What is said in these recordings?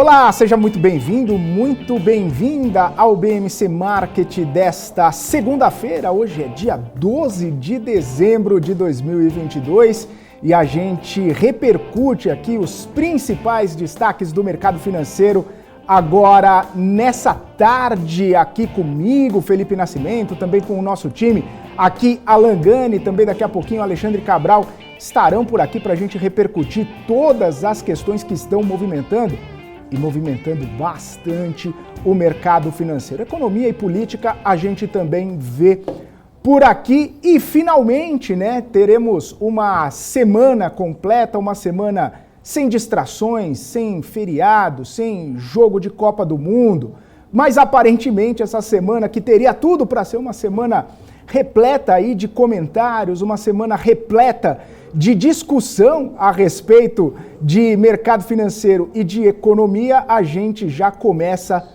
Olá, seja muito bem-vindo, muito bem-vinda ao BMC Market desta segunda-feira. Hoje é dia 12 de dezembro de 2022 e a gente repercute aqui os principais destaques do mercado financeiro agora nessa tarde aqui comigo, Felipe Nascimento, também com o nosso time, aqui Alan Gani, também daqui a pouquinho Alexandre Cabral estarão por aqui para a gente repercutir todas as questões que estão movimentando bastante o mercado financeiro. Economia e política a gente também vê por aqui e finalmente, teremos uma semana completa, uma semana sem distrações, sem feriado, sem jogo de Copa do Mundo, mas aparentemente essa semana que teria tudo para ser uma semana repleta aí de comentários, uma semana repleta de discussão a respeito de mercado financeiro e de economia, a gente já começa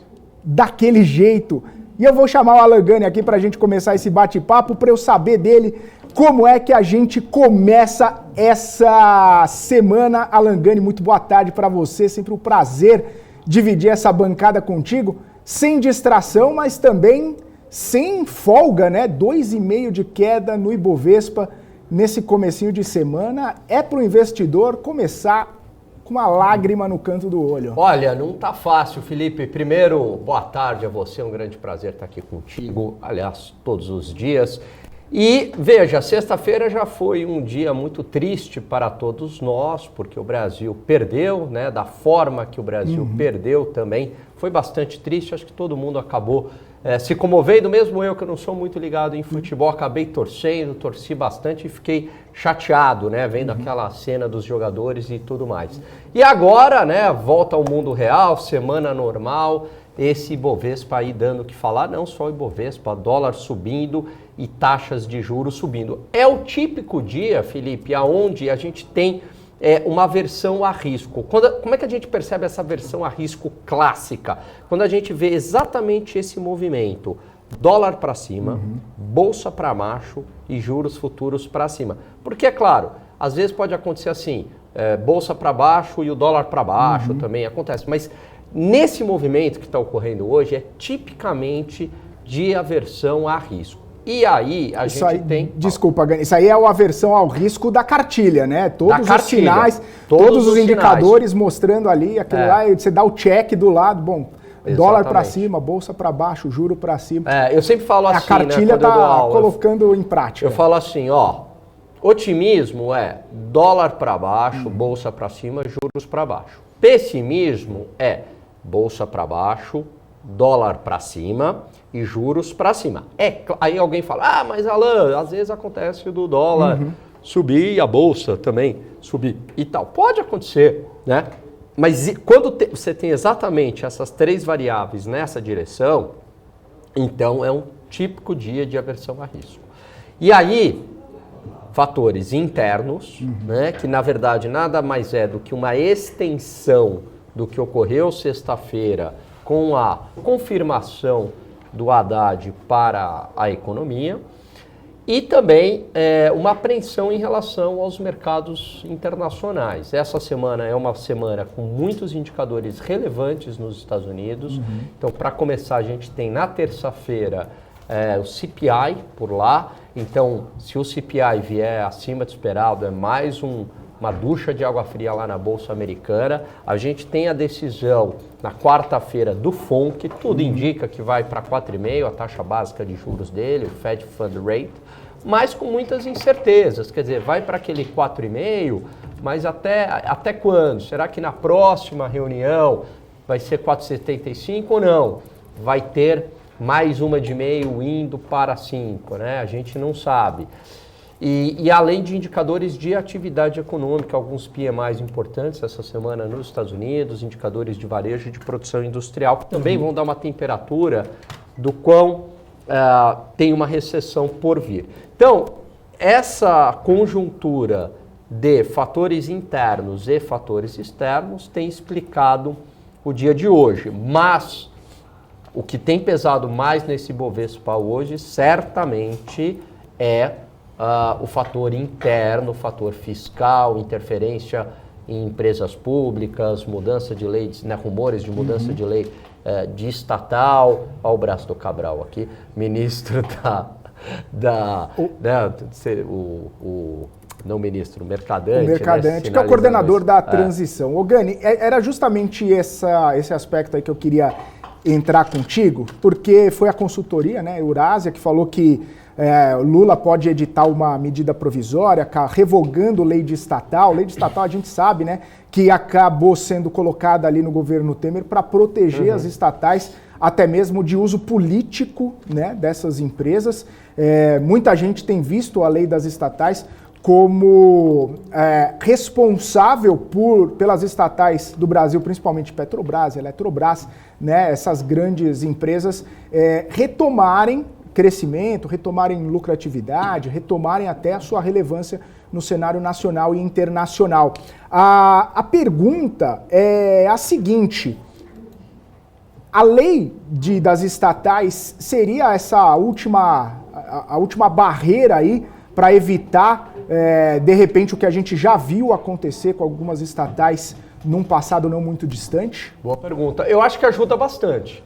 daquele jeito. E eu vou chamar o Alan Gani aqui para a gente começar esse bate-papo, para eu saber dele como é que a gente começa essa semana. Alan Gani, muito boa tarde para você, sempre um prazer dividir essa bancada contigo, sem distração, mas também sem folga, 2,5% de queda no Ibovespa nesse comecinho de semana. É para o investidor começar com uma lágrima no canto do olho. Olha, não tá fácil, Felipe. Primeiro, boa tarde a você, é um grande prazer estar aqui contigo, aliás, todos os dias. E veja, sexta-feira já foi um dia muito triste para todos nós, porque o Brasil perdeu, da forma que o Brasil perdeu também. Foi bastante triste, acho que todo mundo acabou se comovendo, mesmo eu que não sou muito ligado em futebol, acabei torci bastante e fiquei chateado, vendo aquela cena dos jogadores e tudo mais. E agora, volta ao mundo real, semana normal, esse Ibovespa aí dando o que falar, não só o Ibovespa, dólar subindo e taxas de juros subindo. É o típico dia, Felipe, aonde a gente tem uma aversão a risco. Como é que a gente percebe essa aversão a risco clássica? Quando a gente vê exatamente esse movimento, dólar para cima, bolsa para baixo e juros futuros para cima. Porque, é claro, às vezes pode acontecer assim, bolsa para baixo e o dólar para baixo também acontece, mas nesse movimento que está ocorrendo hoje é tipicamente de aversão a risco. E aí a gente tem... Desculpa, Gani, isso aí é a aversão ao risco da cartilha, Todos os sinais, todos os indicadores mostrando ali, aquilo lá, você dá o check do lado, bom, exatamente. Dólar para cima, bolsa para baixo, juro para cima. Eu sempre falo assim, a cartilha está colocando em prática. Eu falo assim, otimismo é dólar para baixo, bolsa para cima, juros para baixo. Pessimismo é bolsa para baixo, dólar para cima e juros para cima. Aí alguém fala, mas Alan, às vezes acontece do dólar subir e a bolsa também subir e tal. Pode acontecer, Mas quando você tem exatamente essas três variáveis nessa direção, então é um típico dia de aversão a risco. E aí, fatores internos, que na verdade nada mais é do que uma extensão do que ocorreu sexta-feira com a confirmação do Haddad para a economia e também uma apreensão em relação aos mercados internacionais. Essa semana é uma semana com muitos indicadores relevantes nos Estados Unidos. Então, para começar, a gente tem na terça-feira o CPI por lá. Então, se o CPI vier acima do esperado, é mais uma ducha de água fria lá na Bolsa Americana. A gente tem a decisão na quarta-feira do FONC, que tudo indica que vai para 4,5%, a taxa básica de juros dele, o Fed Fund Rate, mas com muitas incertezas. Quer dizer, vai para aquele 4,5%, mas até quando? Será que na próxima reunião vai ser 4,75% ou não? Vai ter mais uma de meio indo para 5%, A gente não sabe. E além de indicadores de atividade econômica, alguns PMIs importantes essa semana nos Estados Unidos, indicadores de varejo e de produção industrial, que também vão dar uma temperatura do quão tem uma recessão por vir. Então, essa conjuntura de fatores internos e fatores externos tem explicado o dia de hoje. Mas o que tem pesado mais nesse Ibovespa hoje, certamente, é o fator interno, o fator fiscal, interferência em empresas públicas, mudança de lei, né, rumores de mudança de lei de estatal. Olha o braço do Cabral aqui, ministro não ministro, o Mercadante. O Mercadante, né, que é o coordenador da transição. Ô Gani, era justamente esse aspecto aí que eu queria entrar contigo, porque foi a consultoria, né, Eurásia, que falou que Lula pode editar uma medida provisória revogando lei de estatal. Lei de estatal a gente sabe, né, que acabou sendo colocada ali no governo Temer para proteger as estatais, até mesmo de uso político, né, dessas empresas. Muita gente tem visto a lei das estatais como responsável pelas estatais do Brasil, principalmente Petrobras, Eletrobras, né, essas grandes empresas retomarem crescimento, retomarem lucratividade, retomarem até a sua relevância no cenário nacional e internacional. A pergunta é a seguinte: a lei das estatais seria a última barreira aí para evitar, de repente, o que a gente já viu acontecer com algumas estatais num passado não muito distante? Boa pergunta. Eu acho que ajuda bastante.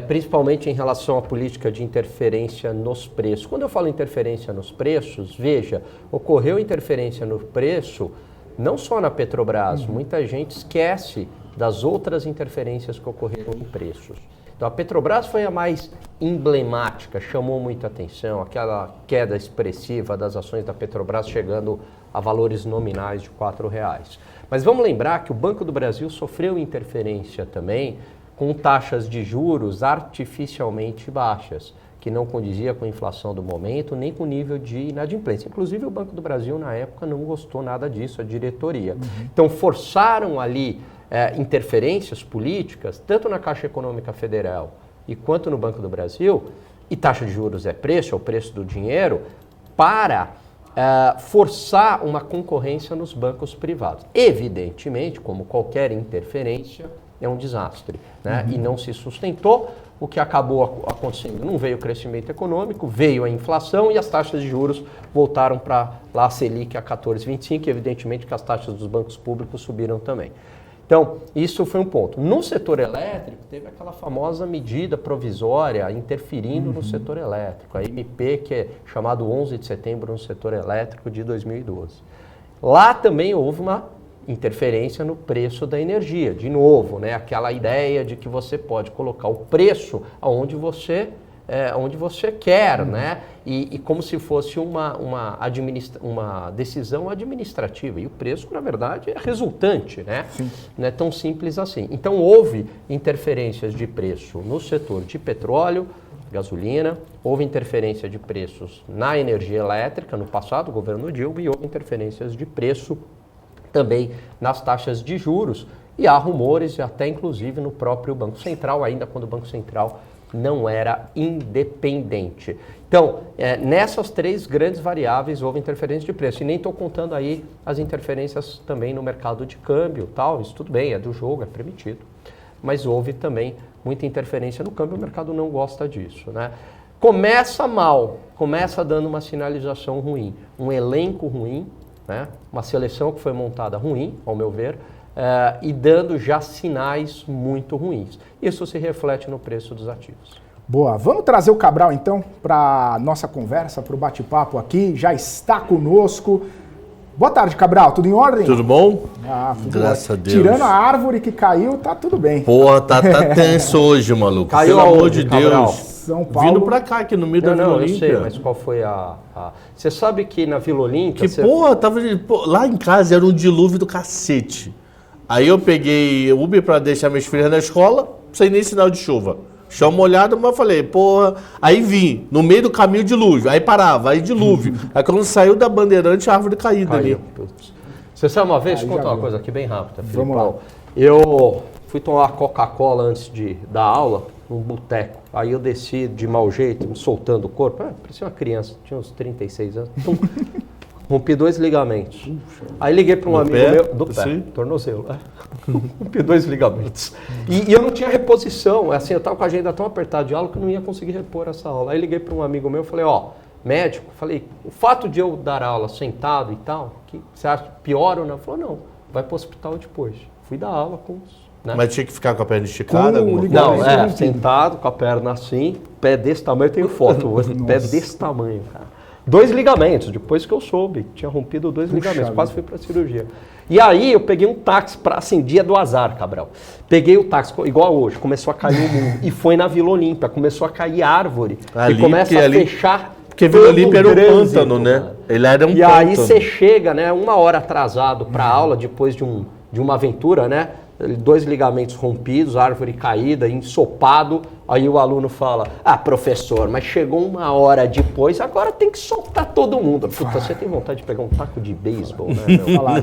Principalmente em relação à política de interferência nos preços. Quando eu falo interferência nos preços, veja, ocorreu interferência no preço não só na Petrobras, muita gente esquece das outras interferências que ocorreram em preços. Então a Petrobras foi a mais emblemática, chamou muita atenção, aquela queda expressiva das ações da Petrobras chegando a valores nominais de R$4. Mas vamos lembrar que o Banco do Brasil sofreu interferência também com taxas de juros artificialmente baixas, que não condizia com a inflação do momento, nem com o nível de inadimplência. Inclusive, o Banco do Brasil, na época, não gostou nada disso, a diretoria. Então, forçaram ali interferências políticas, tanto na Caixa Econômica Federal e quanto no Banco do Brasil, e taxa de juros é o preço do dinheiro, para forçar uma concorrência nos bancos privados. Evidentemente, como qualquer interferência, é um desastre, né? E não se sustentou. O que acabou acontecendo? Não veio o crescimento econômico, veio a inflação e as taxas de juros voltaram para lá a Selic a 14,25, e evidentemente que as taxas dos bancos públicos subiram também. Então, isso foi um ponto. No setor elétrico, teve aquela famosa medida provisória interferindo no setor elétrico, a MP, que é chamado 11 de setembro no setor elétrico de 2012. Lá também houve uma interferência no preço da energia. De novo, né, aquela ideia de que você pode colocar o preço onde você quer, né? E como se fosse uma decisão administrativa. E o preço, na verdade, é resultante, né? Sim. Não é tão simples assim. Então, houve interferências de preço no setor de petróleo, gasolina, houve interferência de preços na energia elétrica no passado, o governo Dilma, e houve interferências de preço também nas taxas de juros, e há rumores, até inclusive no próprio Banco Central, ainda quando o Banco Central não era independente. Então, nessas três grandes variáveis houve interferência de preço, e nem estou contando aí as interferências também no mercado de câmbio, tal, isso tudo bem, é do jogo, é permitido, mas houve também muita interferência no câmbio, o mercado não gosta disso, né? Começa mal, começa dando uma sinalização ruim, um elenco ruim, né? Uma seleção que foi montada ruim, ao meu ver, e dando já sinais muito ruins. Isso se reflete no preço dos ativos. Boa, vamos trazer o Cabral então para nossa conversa, para o bate-papo aqui, já está conosco. Boa tarde, Cabral, tudo em ordem? Tudo bom? Tudo Graças bom. a Deus. Tirando a árvore que caiu, tá tudo bem. Porra, tá tenso hoje, maluco. Caiu pelo amor aonde, de Cabral? Deus. São Paulo. Vindo pra cá, aqui no meio da Vila Eu Olímpia. sei, mas qual foi Você sabe que na Vila Olímpia... Porra, lá em casa era um dilúvio do cacete. Aí eu peguei Uber pra deixar minhas filhas na escola, sem nem sinal de chuva. Chão molhado, mas eu falei, porra... Aí vim, no meio do caminho, dilúvio. Aí parava, aí dilúvio. Aí quando saiu da Bandeirante, a árvore caída ali. Você sabe uma vez? Deixa eu contar uma coisa aqui bem rápida, Filipão. Vamos lá. Eu fui tomar Coca-Cola antes da aula, num boteco. Aí eu desci de mau jeito, me soltando o corpo. Parecia uma criança, tinha uns 36 anos. Então, rompi 2 ligamentos. Aí liguei para um amigo meu... Do pé, tornozelo. Rompi 2 ligamentos. E eu não tinha reposição. Assim, eu estava com a agenda tão apertada de aula que eu não ia conseguir repor essa aula. Aí liguei para um amigo meu e falei, médico, falei, o fato de eu dar aula sentado e tal, que você acha pior ou não? Ele falou, não, vai pro hospital depois. Fui dar aula com os... Né? Mas tinha que ficar com a perna esticada? Com o Não, sentado, com a perna assim, pé desse tamanho, eu tenho foto, pé desse tamanho, cara. 2 ligamentos, depois que eu soube, tinha rompido 2 ligamentos, quase fui pra cirurgia. E aí eu peguei um táxi pra, assim, dia do azar, Cabral. Peguei o táxi, igual hoje, começou a cair o mundo, e foi na Vila Olímpia, começou a cair árvore, e começa a fechar. Porque Vila Olímpia era um pântano, né? Ele era um pântano. E aí você chega, né, 1 hora atrasado pra aula, depois de uma aventura, né? 2 ligamentos rompidos, árvore caída, ensopado. Aí o aluno fala, professor, mas chegou 1 hora depois, agora tem que soltar todo mundo. Puta, você tem vontade de pegar um taco de beisebol, né?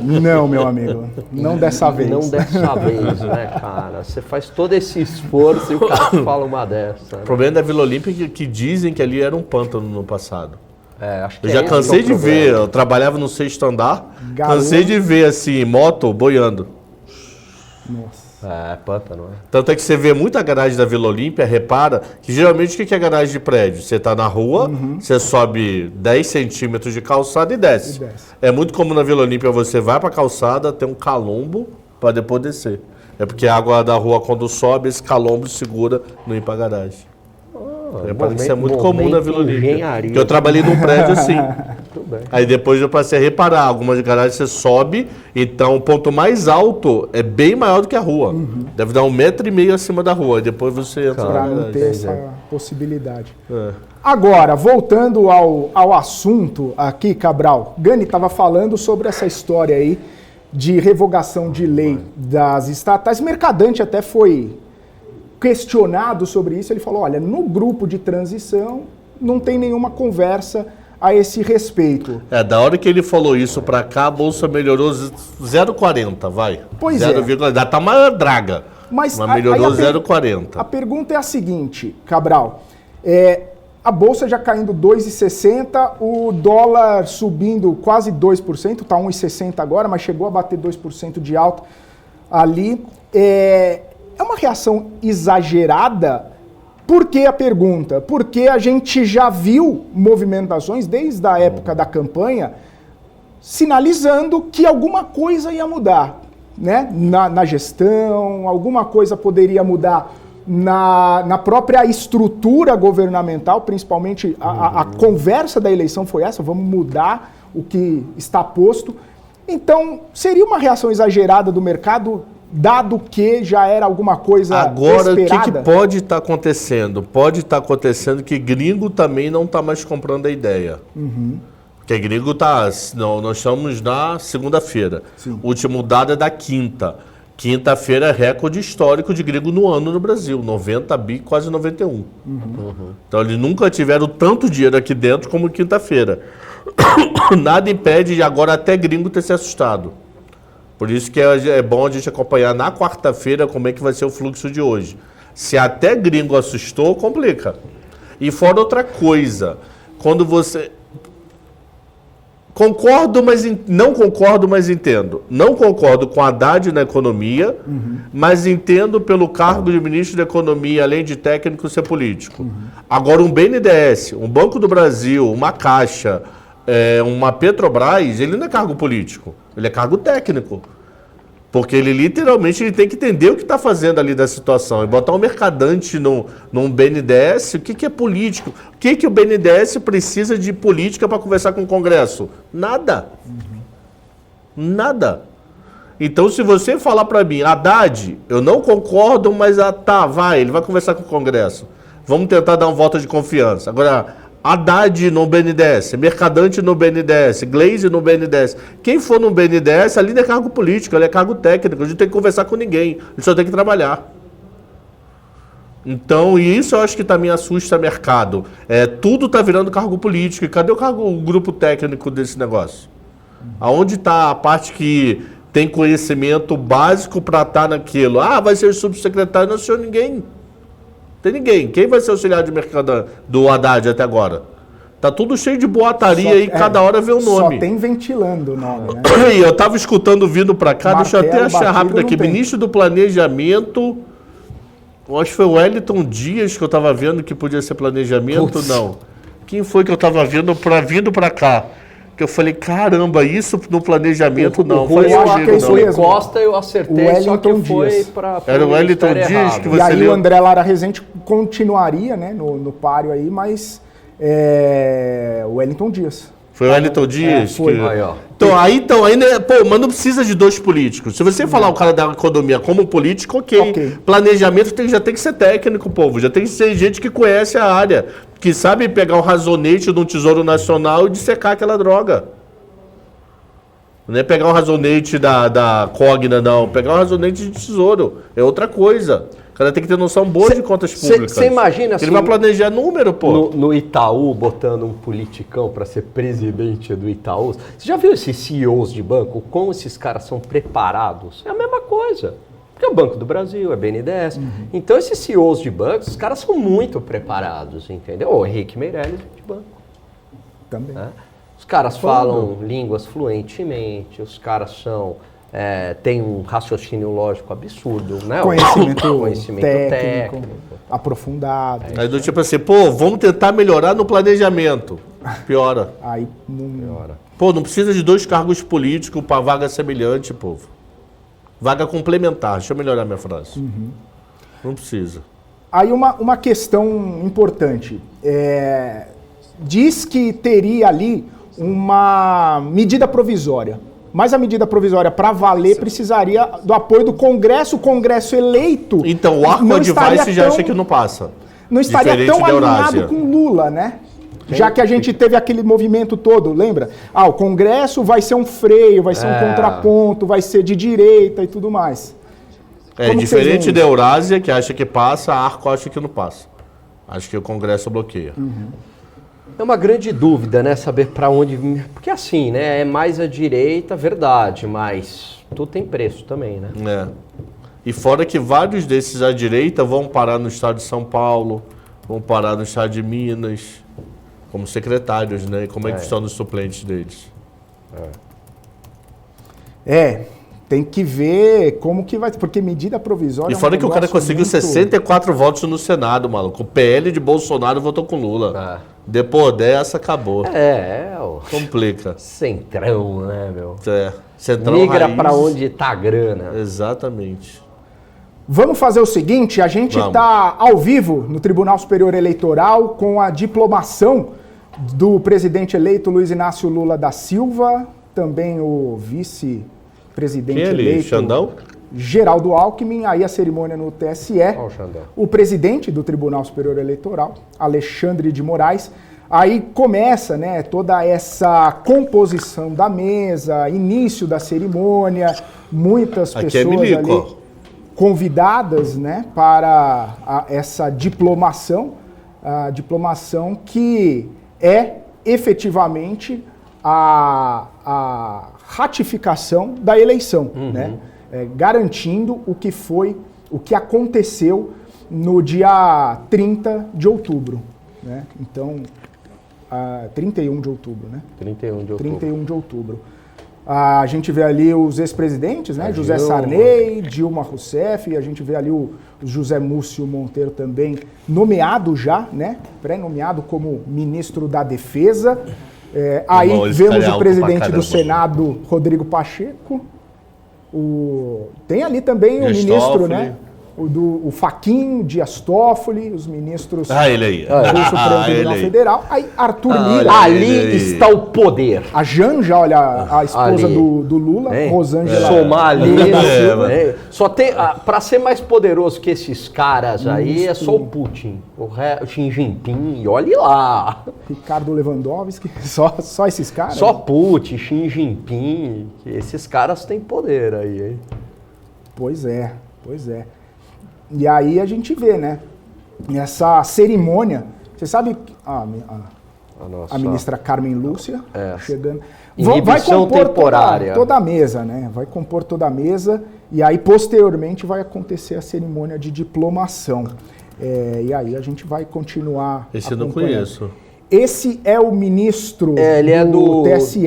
Não, meu amigo, não dessa vez. Não dessa vez, né, cara? Você faz todo esse esforço e o cara fala uma dessa. Né? O problema da Vila Olímpica é que dizem que ali era um pântano no passado. Acho que eu já cansei de ver, eu trabalhava no 6º andar, cansei de ver assim, moto boiando. Nossa. Pântano, né? Tanto é que você vê muita garagem da Vila Olímpia, repara que geralmente o que é garagem de prédio? Você está na rua, você sobe 10 centímetros de calçada e desce. É muito comum na Vila Olímpia você vai para a calçada, tem um calombo para depois descer. É porque a água da rua quando sobe, esse calombo segura no ir para a garagem. Repara que isso é muito comum na Vila Olímpia. Porque eu trabalhei num prédio assim. Aí depois eu passei a reparar, algumas garagens você sobe, então o ponto mais alto é bem maior do que a rua. Deve dar 1,5 metro acima da rua. Aí depois você entra para não ter essa possibilidade. Agora, voltando ao assunto aqui, Cabral, Gani estava falando sobre essa história aí de revogação de lei das estatais. Mercadante até foi questionado sobre isso, ele falou, olha, no grupo de transição não tem nenhuma conversa a esse respeito. Da hora que ele falou isso pra cá, a bolsa melhorou 0,40, vai. Pois 0, ainda tá uma draga, mas melhorou 0,40. A pergunta é a seguinte, Cabral, a bolsa já caindo 2,60, o dólar subindo quase 2%, tá 1,60 agora, mas chegou a bater 2% de alta ali. É uma reação exagerada? Por que a pergunta? Porque a gente já viu movimentações desde a época da campanha sinalizando que alguma coisa ia mudar, né? Na gestão, alguma coisa poderia mudar na própria estrutura governamental, principalmente a conversa da eleição foi essa, vamos mudar o que está posto. Então, seria uma reação exagerada do mercado, dado que já era alguma coisa agora, esperada? O que pode estar acontecendo? Pode estar acontecendo que gringo também não está mais comprando a ideia. Porque gringo está... Nós estamos na segunda-feira. O último dado é da quinta. Quinta-feira é recorde histórico de gringo no ano no Brasil. 90 bi, quase 91. Então, eles nunca tiveram tanto dinheiro aqui dentro como quinta-feira. Nada impede de agora até gringo ter se assustado. Por isso que é bom a gente acompanhar na quarta-feira como é que vai ser o fluxo de hoje. Se até gringo assustou, complica. E fora outra coisa, quando você... Não concordo, mas entendo. Não concordo com a Haddad na economia, mas entendo pelo cargo de ministro da Economia, além de técnico, ser político. Agora, um BNDES, um Banco do Brasil, uma Caixa... uma Petrobras, ele não é cargo político, ele é cargo técnico. Porque ele literalmente tem que entender o que está fazendo ali da situação. E botar um mercadante num BNDES, o que é político? O que o BNDES precisa de política para conversar com o Congresso? Nada. Nada. Então, se você falar para mim, Haddad, eu não concordo, mas ele vai conversar com o Congresso. Vamos tentar dar um voto de confiança. Agora... Haddad no BNDES, Mercadante no BNDES, Glaze no BNDES. Quem for no BNDES, ali não é cargo político, ali é cargo técnico. A gente tem que conversar com ninguém, a gente só tem que trabalhar. Então, e isso eu acho que também assusta o mercado. Tudo está virando cargo político. E cadê o grupo técnico desse negócio? Aonde está a parte que tem conhecimento básico para estar naquilo? Vai ser subsecretário, não assinou ninguém. Tem ninguém. Quem vai ser auxiliar de mercado do Haddad até agora? Tá tudo cheio de boataria e cada hora vê o nome. Só tem ventilando o nome, né? Eu tava escutando vindo para cá, deixa eu até achar rápido aqui. Ministro do Planejamento, acho que foi o Wellington Dias que eu tava vendo que podia ser planejamento, não. Quem foi que eu tava vendo vindo para cá? Que eu falei, caramba, isso no planejamento não Rui, faz eu acho que é sentido isso não. mesmo. Costa eu acertei, O só que Wellington foi Dias. para Era o Wellington Dias que E você aí leu? o André Lara Rezende continuaria, né, no páreo aí, mas o Wellington Dias. Foi o Wellington Dias? foi. Que... Aí, ó. Então, ainda, pô, mas não precisa de dois políticos. Se você falar o cara da economia como político, ok. Planejamento já tem que ser técnico, povo. Já tem que ser gente que conhece a área, que sabe pegar um razonete de um Tesouro Nacional e dissecar aquela droga. Não é pegar um razonete da Cogna, não. Pegar um razonete de tesouro. É outra coisa. O cara tem que ter noção boa de contas públicas. Você imagina assim... Ele vai planejar número, pô. No Itaú, botando um politicão para ser presidente do Itaú. Você já viu esses CEOs de banco? Como esses caras são preparados? É a mesma coisa. Porque é o Banco do Brasil, é BNDES. Então, esses CEOs de bancos, os caras são muito preparados, entendeu? O Henrique Meirelles de banco. Também. Né? Os caras falam línguas fluentemente, os caras são... tem um raciocínio lógico absurdo, né? Conhecimento técnico, aprofundado. Aí do tipo assim, pô, vamos tentar melhorar no planejamento. Piora. Aí Piora. Pô, não precisa de dois cargos políticos para vaga semelhante, povo. Vaga complementar. Deixa eu melhorar minha frase. Não precisa. Aí uma questão importante. Diz que teria ali uma medida provisória. Mas a medida provisória, para valer, precisaria do apoio do Congresso. O Congresso eleito... Então, o Arco Advice já acha que não passa. Não estaria Diferente tão da alinhado Eurásia. com Lula, né? Já que a gente teve aquele movimento todo, lembra? O Congresso vai ser um freio, vai ser um contraponto, vai ser de direita e tudo mais. Como que vocês Diferente veem da Eurásia, que acha que passa, a Arco acha que não passa. Acho que o Congresso bloqueia. É uma grande dúvida, né? Saber para onde... Porque assim, né? É mais à direita, verdade, mas tudo tem preço também, né? E fora que vários desses à direita vão parar no estado de São Paulo, vão parar no estado de Minas, como secretários, né? E como é que estão os suplentes deles? Tem que ver como que vai... Porque medida provisória... E fora que o cara conseguiu 64 votos no Senado, maluco. O PL de Bolsonaro votou com Lula. Depois dessa, acabou. Complica. Centrão, né, meu? Centrão Migra raiz. para onde tá a grana. Exatamente. Vamos fazer o seguinte, a gente está ao vivo no Tribunal Superior Eleitoral com a diplomação do presidente eleito Luiz Inácio Lula da Silva, também o vice-presidente eleito Xandão? Geraldo Alckmin, aí a cerimônia no TSE, o presidente do Tribunal Superior Eleitoral, Alexandre de Moraes. Aí começa, né, toda essa composição da mesa, início da cerimônia, muitas pessoas ali convidadas, né, para essa diplomação, a diplomação que é efetivamente a ratificação da eleição, né, garantindo o que aconteceu no dia 30 de outubro, né, então 31 de outubro, né? 31 de outubro. A gente vê ali os ex-presidentes, né? José Sarney, Dilma Rousseff, a gente vê ali o José Múcio Monteiro também nomeado já, né? Pré-nomeado como ministro da Defesa. Aí vemos o presidente do Senado, Rodrigo Pacheco. Tem ali também o ministro, né? O Fachin, Dias Toffoli, os ministros ele aí. do Supremo Tribunal Federal. Aí Arthur Lira. Ali está o poder. A Janja, olha, a esposa do Lula, Rosângela. Somar ali. Só tem, para ser mais poderoso que esses caras aí, é só o Putin, o Xi Jinping, e olhe lá. Ricardo Lewandowski, só esses caras? Só Putin, Xi Jinping, esses caras têm poder aí, hein? Pois é. E aí a gente vê, né, essa cerimônia, você sabe, a ministra Carmen Lúcia chegando, vai compor toda a mesa, né, vai compor toda a mesa e aí posteriormente vai acontecer a cerimônia de diplomação. E aí a gente vai continuar Esse eu não conheço. Esse é o ministro ele é do TSE.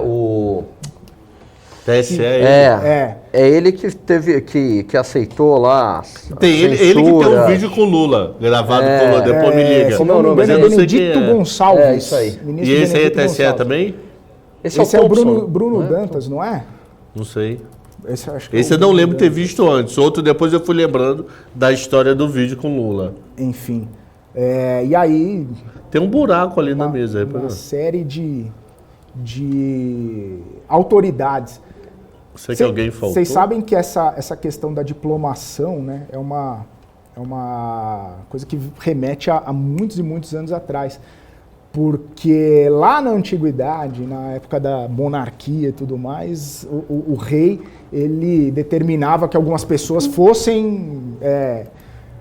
O TSE é ele que teve que aceitou lá. Ele que tem um vídeo com Lula, gravado com Lula, depois me liga. Como é o nome? Benedito Gonçalves. Isso aí. E esse aí é TSE também? Esse é o Thompson, Bruno né? Dantas, não é? Não sei. Esse eu acho que é Esse o eu não Bruno lembro ter Dantas. visto antes. Outro depois eu fui lembrando da história do vídeo com Lula. Enfim. E aí, Tem um buraco ali na mesa. uma série de autoridades. Sei que alguém faltou. Vocês sabem que essa questão da diplomação, né, é uma coisa que remete a muitos e muitos anos atrás. Porque lá na antiguidade, na época da monarquia e tudo mais, o rei ele determinava que algumas pessoas fossem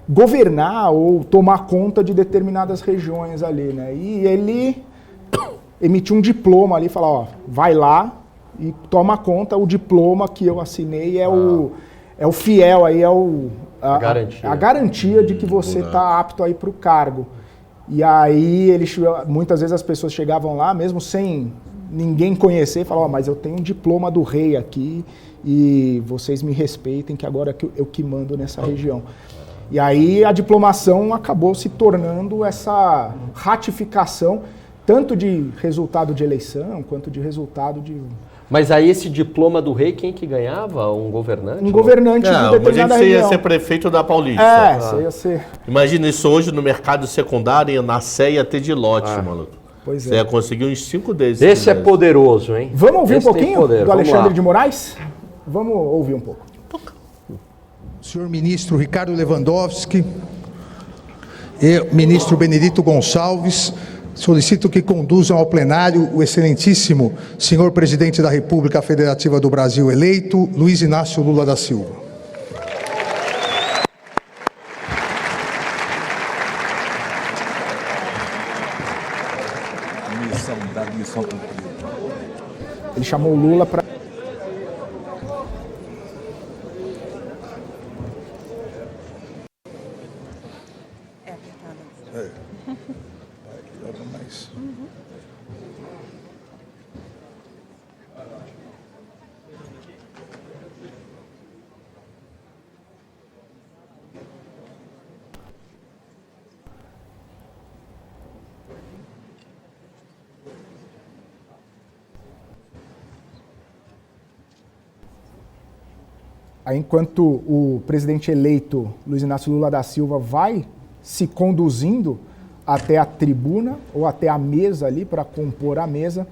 governar ou tomar conta de determinadas regiões ali, né? E ele emitiu um diploma ali, fala, ó, vai lá e toma conta, o diploma que eu assinei é o fiel aí, a garantia de que você está apto aí para o cargo. E aí muitas vezes as pessoas chegavam lá, mesmo sem ninguém conhecer, e falavam, mas eu tenho um diploma do rei aqui e vocês me respeitem que agora eu que mando nessa região. E aí a diplomação acabou se tornando essa ratificação, tanto de resultado de eleição, quanto de resultado de... Mas aí esse diploma do rei, quem que ganhava? Um governante? Um governante de Não, determinada mas você ia região. ser prefeito da Paulista. Você ia ser... Imagina isso hoje no mercado secundário, na Sé ia ter de lote, maluco. Pois Você ia conseguir uns 5 desses. Esse é poderoso, hein? Vamos ouvir Esse um tem pouquinho poder. do Vamos Alexandre lá. de Moraes? Vamos ouvir um pouco. Senhor ministro Ricardo Lewandowski e ministro Benedito Gonçalves, solicito que conduzam ao plenário o excelentíssimo senhor presidente da República Federativa do Brasil eleito, Luiz Inácio Lula da Silva. Missão cumprida. Ele chamou o Lula para... Aí, enquanto o presidente eleito, Luiz Inácio Lula da Silva, vai se conduzindo até a tribuna ou até a mesa ali para compor a mesa,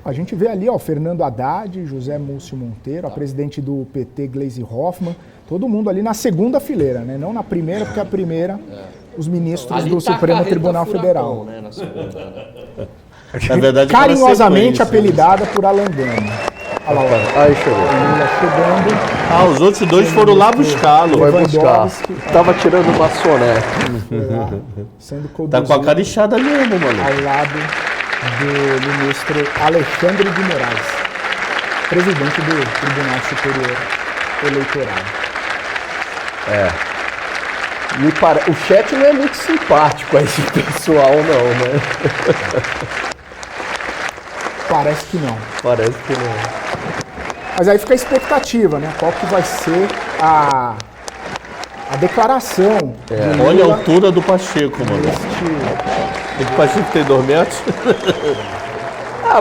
a gente vê ali, ó, Fernando Haddad, José Múcio Monteiro, a presidente do PT, Gleisi Hoffmann, todo mundo ali na segunda fileira, né? Não na primeira, porque a primeira, os ministros Ali do tá a Supremo carreta Tribunal furacão, Federal. né, na segunda. Na verdade, Carinhosamente aquela sequência, apelidada por Alan Gama. Olha lá, ó. Aí chegou. Lula chegando. os outros dois foram lá buscá-lo. Vai buscar. Lewandowski. Tava tirando uma soneca. Sendo Tá com a conduzido cara inchada mesmo, mano. ao lado do ministro Alexandre de Moraes, presidente do Tribunal Superior Eleitoral. O chat não é muito simpático a esse pessoal, não, né? Parece que não. Parece que não. Mas aí fica a expectativa, né? Qual que vai ser a declaração de Olha a Lula altura do Pacheco, mano. neste... O Pacheco tem 2 metros.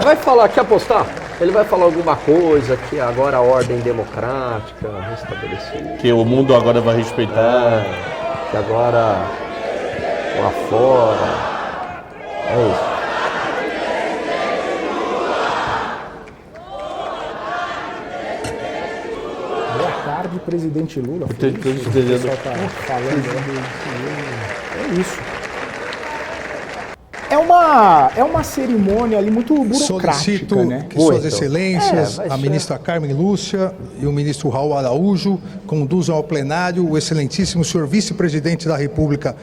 Vai falar, quer apostar? Ele vai falar alguma coisa que agora a ordem democrática restabelecida. Que o mundo agora vai respeitar. Que agora lá fora. É isso. Boa tarde, presidente Lula. Tô entendendo. O pessoal tá falando. É isso. É uma cerimônia ali muito burocrática, Solicito né? que Suas Muito. Excelências, vai a ser. ministra Carmen Lúcia e o ministro Raul Araújo, conduzam ao plenário o excelentíssimo senhor vice-presidente da República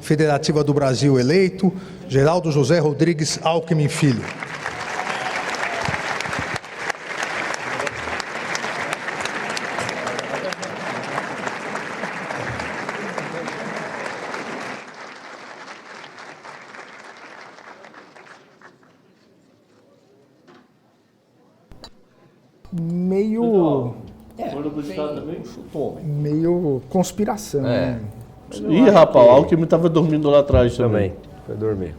Federativa do Brasil eleito, Geraldo José Rodrigues Alckmin Filho. meio conspiração, né? Ih, rapaz, o Alckmin tava dormindo lá atrás também. Foi dormir.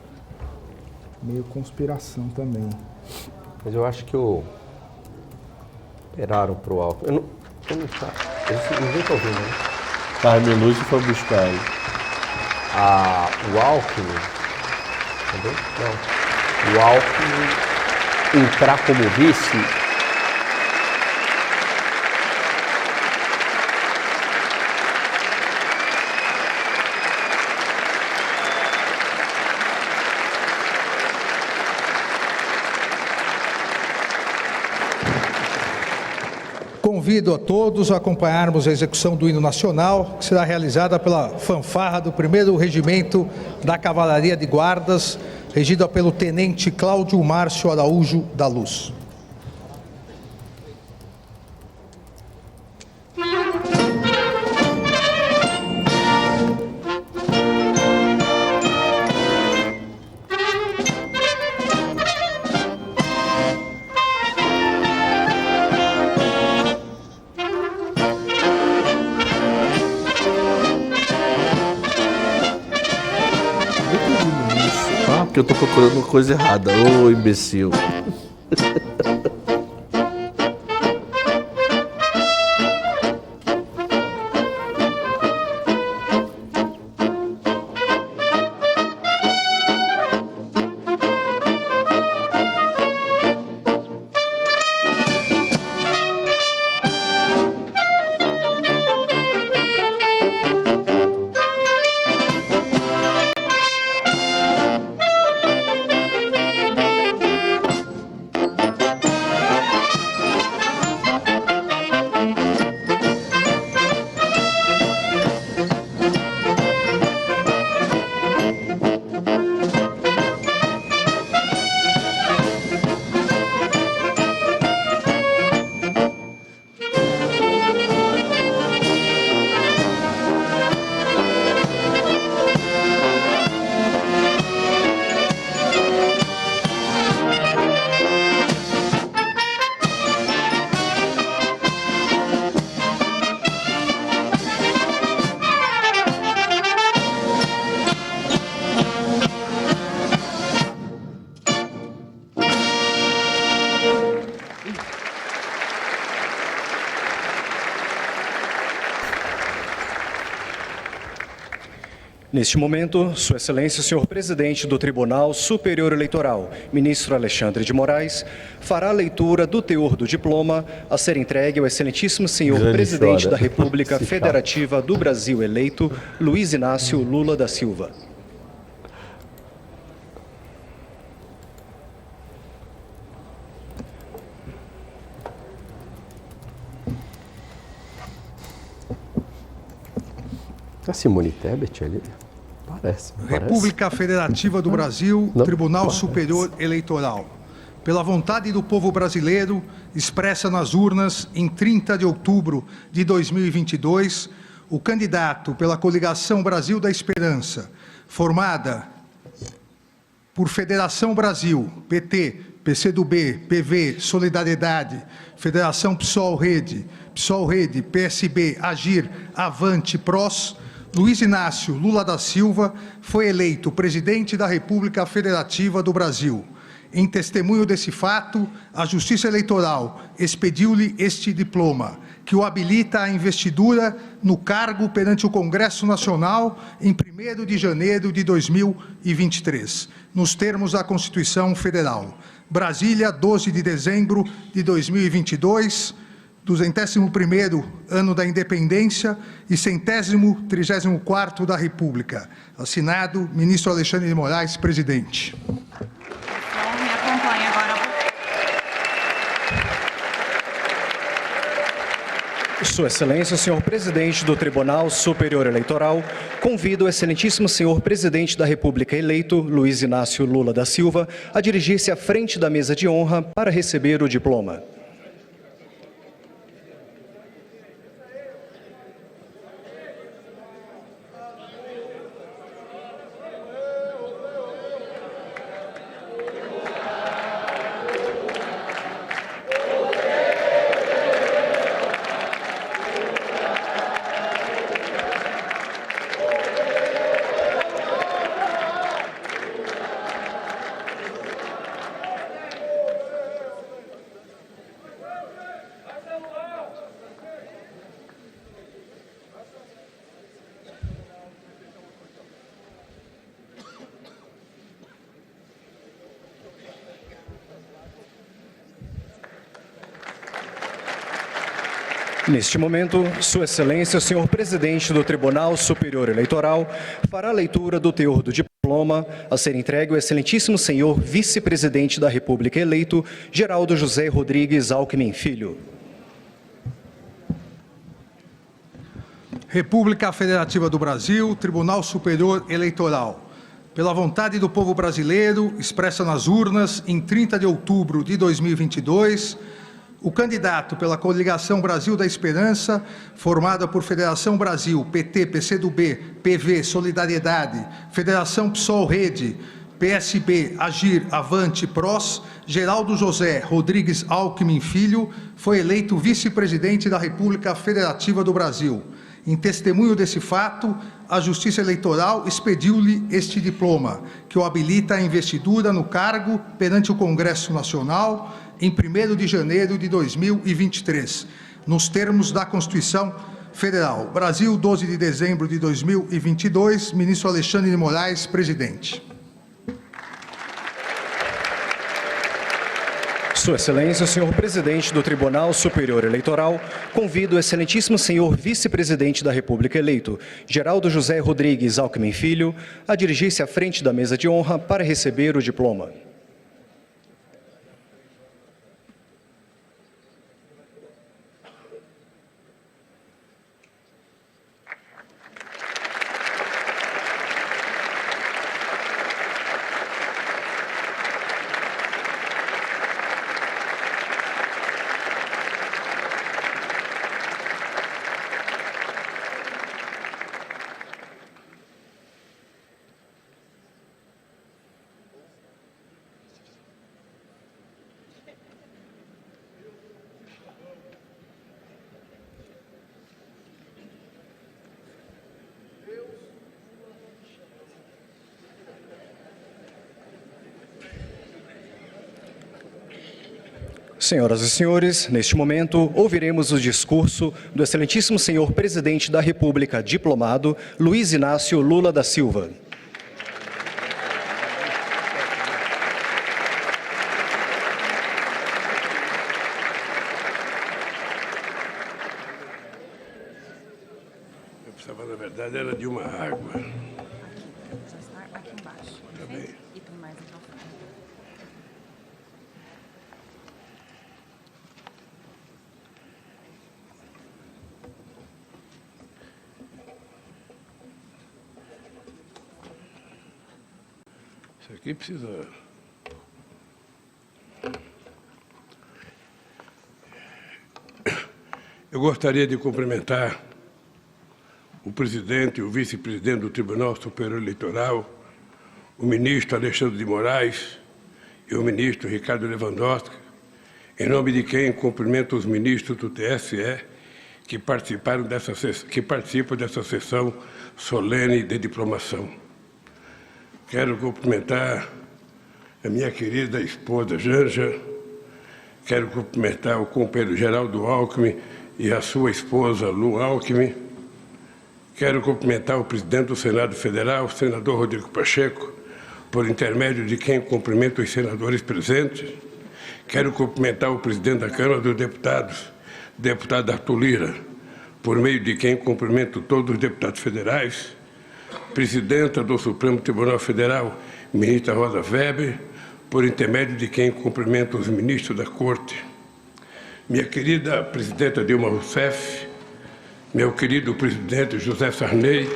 Meio conspiração também. Mas eu acho que operaram pro Alckmin. Eu não tá. Ninguém tá ouvindo, né? Carmen Lúcia foi buscar ele. O Alckmin. Entendeu? Não. O Alckmin entrar como vice. Convido a todos a acompanharmos a execução do hino nacional, que será realizada pela fanfarra do 1º Regimento da Cavalaria de Guardas, regida pelo Tenente Cláudio Márcio Araújo da Luz. Porque eu tô procurando coisa errada. Ô, imbecil. Neste momento, Sua Excelência, o senhor presidente do Tribunal Superior Eleitoral, ministro Alexandre de Moraes, fará a leitura do teor do diploma a ser entregue ao excelentíssimo senhor presidente da República Federativa do Brasil eleito, Luiz Inácio Lula da Silva. A Simone Tebet ali? Parece. República Federativa do Brasil, Não, Tribunal parece. Superior Eleitoral. Pela vontade do povo brasileiro, expressa nas urnas em 30 de outubro de 2022, o candidato pela coligação Brasil da Esperança, formada por Federação Brasil, PT, PCdoB, PV, Solidariedade, Federação PSOL-Rede, PSB, Agir, Avante, PROS, Luiz Inácio Lula da Silva foi eleito presidente da República Federativa do Brasil. Em testemunho desse fato, a Justiça Eleitoral expediu-lhe este diploma, que o habilita à investidura no cargo perante o Congresso Nacional em 1º de janeiro de 2023, nos termos da Constituição Federal. Brasília, 12 de dezembro de 2022, 201º ano da Independência e 134º da República. Assinado, ministro Alexandre de Moraes, presidente. Me acompanhe agora. Sua Excelência, o senhor presidente do Tribunal Superior Eleitoral, convida o excelentíssimo senhor presidente da República eleito, Luiz Inácio Lula da Silva, a dirigir-se à frente da mesa de honra para receber o diploma. Neste momento, Sua Excelência, o senhor presidente do Tribunal Superior Eleitoral, fará a leitura do teor do diploma a ser entregue ao excelentíssimo senhor vice-presidente da República eleito, Geraldo José Rodrigues Alckmin Filho. República Federativa do Brasil, Tribunal Superior Eleitoral. Pela vontade do povo brasileiro, expressa nas urnas, em 30 de outubro de 2022, o candidato pela coligação Brasil da Esperança, formada por Federação Brasil, PT, PCdoB, PV, Solidariedade, Federação PSOL Rede, PSB, Agir, Avante, PROS, Geraldo José Rodrigues Alckmin Filho, foi eleito vice-presidente da República Federativa do Brasil. Em testemunho desse fato, a Justiça Eleitoral expediu-lhe este diploma, que o habilita à investidura no cargo perante o Congresso Nacional em 1º de janeiro de 2023, nos termos da Constituição Federal. Brasil, 12 de dezembro de 2022, ministro Alexandre de Moraes, presidente. Sua Excelência, o senhor presidente do Tribunal Superior Eleitoral, convida o excelentíssimo senhor vice-presidente da República eleito, Geraldo José Rodrigues Alckmin Filho, a dirigir-se à frente da mesa de honra para receber o diploma. Senhoras e senhores, neste momento, ouviremos o discurso do excelentíssimo senhor presidente da República, diplomado Luiz Inácio Lula da Silva. Eu precisava, na verdade, era de uma água. Já está aqui embaixo. Tá bem. E tem mais aqui ao fundo. Isso aqui precisa... Eu gostaria de cumprimentar o presidente e o vice-presidente do Tribunal Superior Eleitoral, o ministro Alexandre de Moraes e o ministro Ricardo Lewandowski, em nome de quem cumprimento os ministros do TSE que participam dessa sessão solene de diplomação. Quero cumprimentar a minha querida esposa Janja, quero cumprimentar o companheiro Geraldo Alckmin e a sua esposa Lu Alckmin, quero cumprimentar o presidente do Senado Federal, o senador Rodrigo Pacheco, por intermédio de quem cumprimento os senadores presentes, quero cumprimentar o presidente da Câmara dos Deputados, deputado Arthur Lira, por meio de quem cumprimento todos os deputados federais, presidenta do Supremo Tribunal Federal, ministra Rosa Weber, por intermédio de quem cumprimento os ministros da Corte, minha querida presidenta Dilma Rousseff, meu querido presidente José Sarney,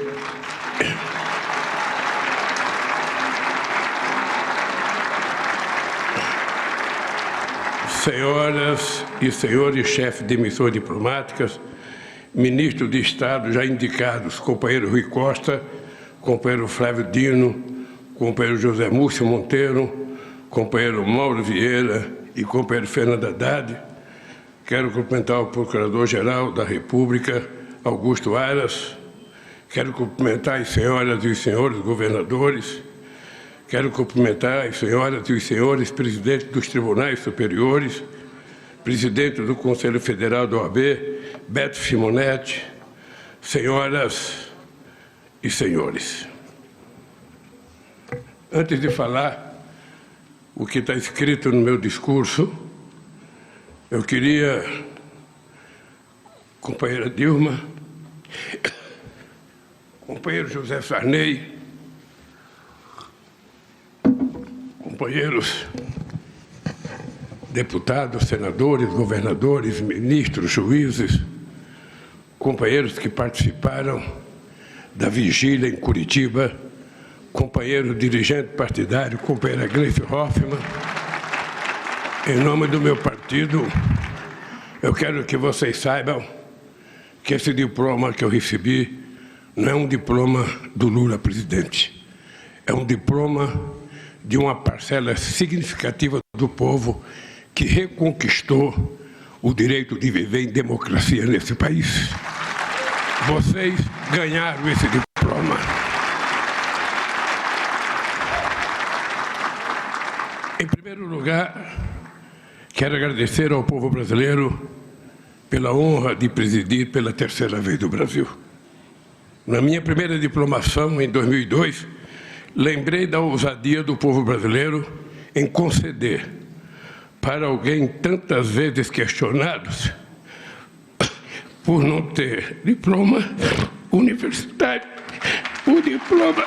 senhoras e senhores chefes de missões diplomáticas, ministros de Estado já indicados, companheiro Rui Costa, companheiro Flávio Dino, companheiro José Múcio Monteiro, companheiro Mauro Vieira e companheiro Fernando Haddad. Quero cumprimentar o Procurador-Geral da República, Augusto Aras. Quero cumprimentar as senhoras e os senhores governadores. Quero cumprimentar as senhoras e os senhores presidentes dos tribunais superiores, presidente do Conselho Federal da OAB, Beto Simonetti, senhoras e senhores. Antes de falar o que está escrito no meu discurso, eu queria companheira Dilma, companheiro José Sarney, companheiros deputados, senadores, governadores, ministros, juízes, companheiros que participaram da vigília em Curitiba, companheiro dirigente partidário, companheira Gleice Hoffmann, em nome do meu partido, eu quero que vocês saibam que esse diploma que eu recebi não é um diploma do Lula presidente, é um diploma de uma parcela significativa do povo que reconquistou o direito de viver em democracia nesse país. Vocês ganharam esse diploma. Em primeiro lugar, quero agradecer ao povo brasileiro pela honra de presidir pela terceira vez do Brasil. Na minha primeira diplomação, em 2002, lembrei da ousadia do povo brasileiro em conceder para alguém tantas vezes questionados por não ter diploma universitário, o diploma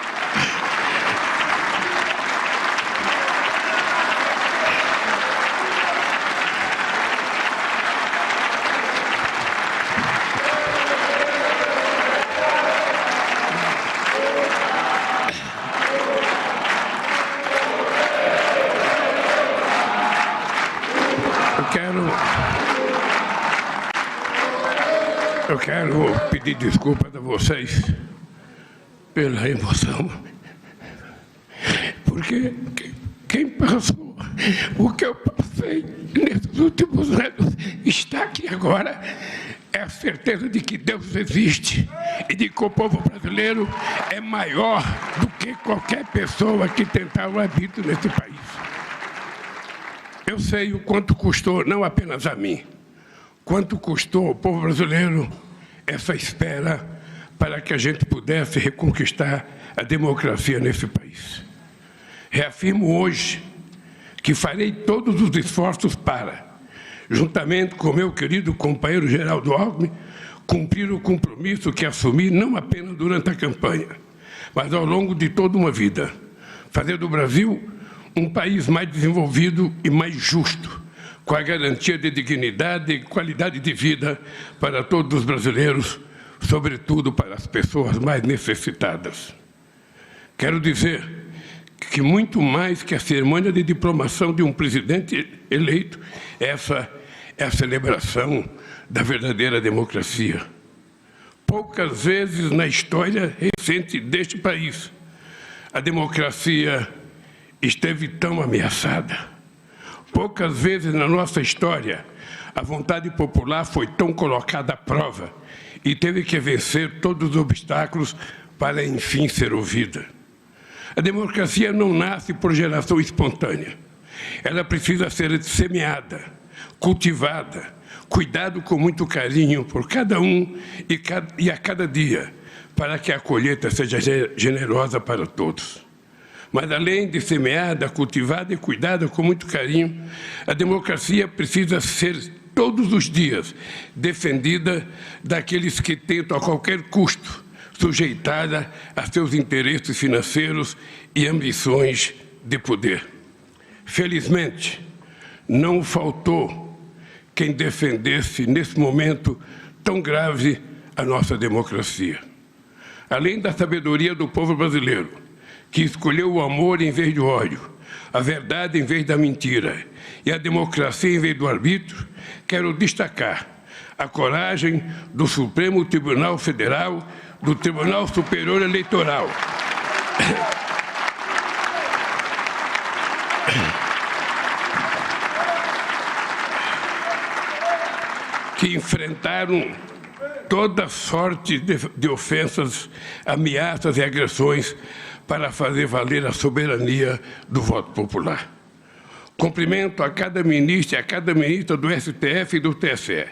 Eu quero pedir desculpas a vocês pela emoção, porque quem passou o que eu passei nesses últimos anos está aqui agora, é a certeza de que Deus existe e de que o povo brasileiro é maior do que qualquer pessoa que tentar o arbítrio nesse país. Eu sei o quanto custou, não apenas a mim, quanto custou ao povo brasileiro essa espera para que a gente pudesse reconquistar a democracia nesse país. Reafirmo hoje que farei todos os esforços para, juntamente com meu querido companheiro Geraldo Alckmin, cumprir o compromisso que assumi não apenas durante a campanha, mas ao longo de toda uma vida, fazer do Brasil um país mais desenvolvido e mais justo, com a garantia de dignidade e qualidade de vida para todos os brasileiros, sobretudo para as pessoas mais necessitadas. Quero dizer que muito mais que a cerimônia de diplomação de um presidente eleito, essa é a celebração da verdadeira democracia. Poucas vezes na história recente deste país a democracia esteve tão ameaçada. Poucas vezes na nossa história a vontade popular foi tão colocada à prova e teve que vencer todos os obstáculos para, enfim, ser ouvida. A democracia não nasce por geração espontânea. Ela precisa ser semeada, cultivada, cuidado com muito carinho por cada um e a cada dia, para que a colheita seja generosa para todos. Mas, além de semeada, cultivada e cuidada com muito carinho, a democracia precisa ser, todos os dias, defendida daqueles que tentam, a qualquer custo, sujeitada a seus interesses financeiros e ambições de poder. Felizmente, não faltou quem defendesse, nesse momento tão grave, a nossa democracia. Além da sabedoria do povo brasileiro, que escolheu o amor em vez do ódio, a verdade em vez da mentira e a democracia em vez do arbítrio, quero destacar a coragem do Supremo Tribunal Federal, do Tribunal Superior Eleitoral, que enfrentaram toda sorte de ofensas, ameaças e agressões para fazer valer a soberania do voto popular. Cumprimento a cada ministro e a cada ministra do STF e do TSE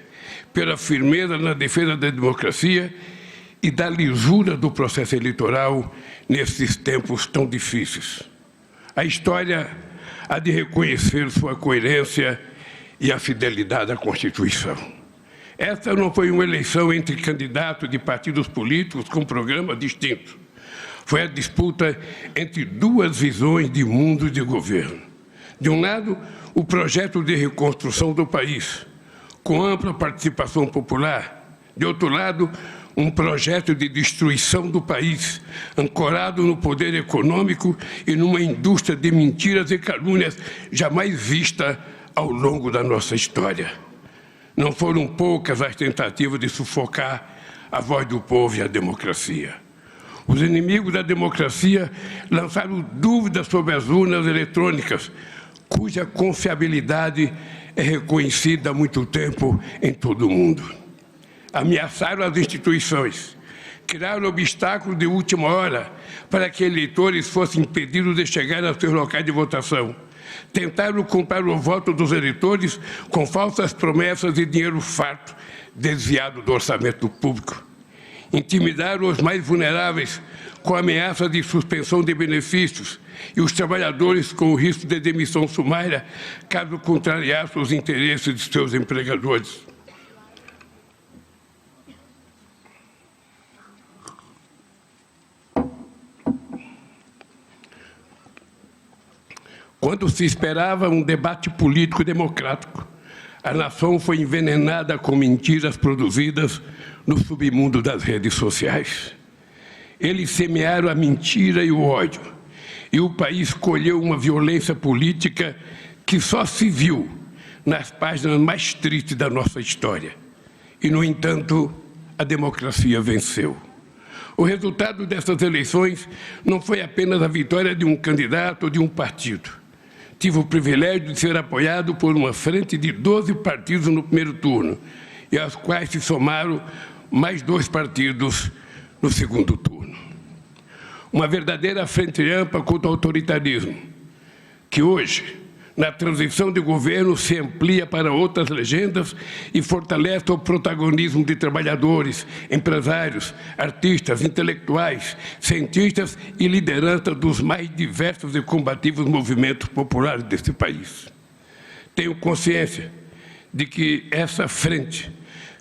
pela firmeza na defesa da democracia e da lisura do processo eleitoral nesses tempos tão difíceis. A história há de reconhecer sua coerência e a fidelidade à Constituição. Essa não foi uma eleição entre candidatos de partidos políticos com programas distintos. Foi a disputa entre duas visões de mundo de governo. De um lado, o projeto de reconstrução do país, com ampla participação popular. De outro lado, um projeto de destruição do país, ancorado no poder econômico e numa indústria de mentiras e calúnias jamais vista ao longo da nossa história. Não foram poucas as tentativas de sufocar a voz do povo e a democracia. Os inimigos da democracia lançaram dúvidas sobre as urnas eletrônicas, cuja confiabilidade é reconhecida há muito tempo em todo o mundo. Ameaçaram as instituições, criaram obstáculos de última hora para que eleitores fossem impedidos de chegar aos seus locais de votação. Tentaram comprar o voto dos eleitores com falsas promessas e dinheiro farto desviado do orçamento público. Intimidaram os mais vulneráveis com ameaça de suspensão de benefícios e os trabalhadores com o risco de demissão sumária caso contrariassem os interesses de seus empregadores. Quando se esperava um debate político democrático, a nação foi envenenada com mentiras produzidas no submundo das redes sociais. Eles semearam a mentira e o ódio, e o país colheu uma violência política que só se viu nas páginas mais tristes da nossa história. E, no entanto, a democracia venceu. O resultado dessas eleições não foi apenas a vitória de um candidato ou de um partido. Tive o privilégio de ser apoiado por uma frente de 12 partidos no primeiro turno, e aos quais se somaram mais 2 partidos no segundo turno. Uma verdadeira frente ampla contra o autoritarismo, que hoje, na transição de governo, se amplia para outras legendas e fortalece o protagonismo de trabalhadores, empresários, artistas, intelectuais, cientistas e lideranças dos mais diversos e combativos movimentos populares deste país. Tenho consciência de que essa frente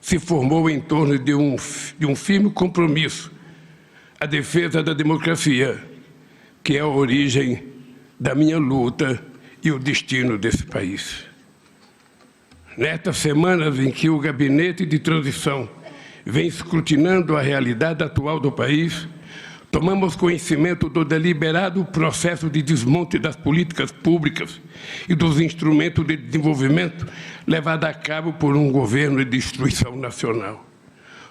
se formou em torno de um firme compromisso, a defesa da democracia, que é a origem da minha luta e o destino desse país. Nestas semanas em que o Gabinete de Transição vem escrutinando a realidade atual do país, tomamos conhecimento do deliberado processo de desmonte das políticas públicas e dos instrumentos de desenvolvimento levado a cabo por um governo de destruição nacional.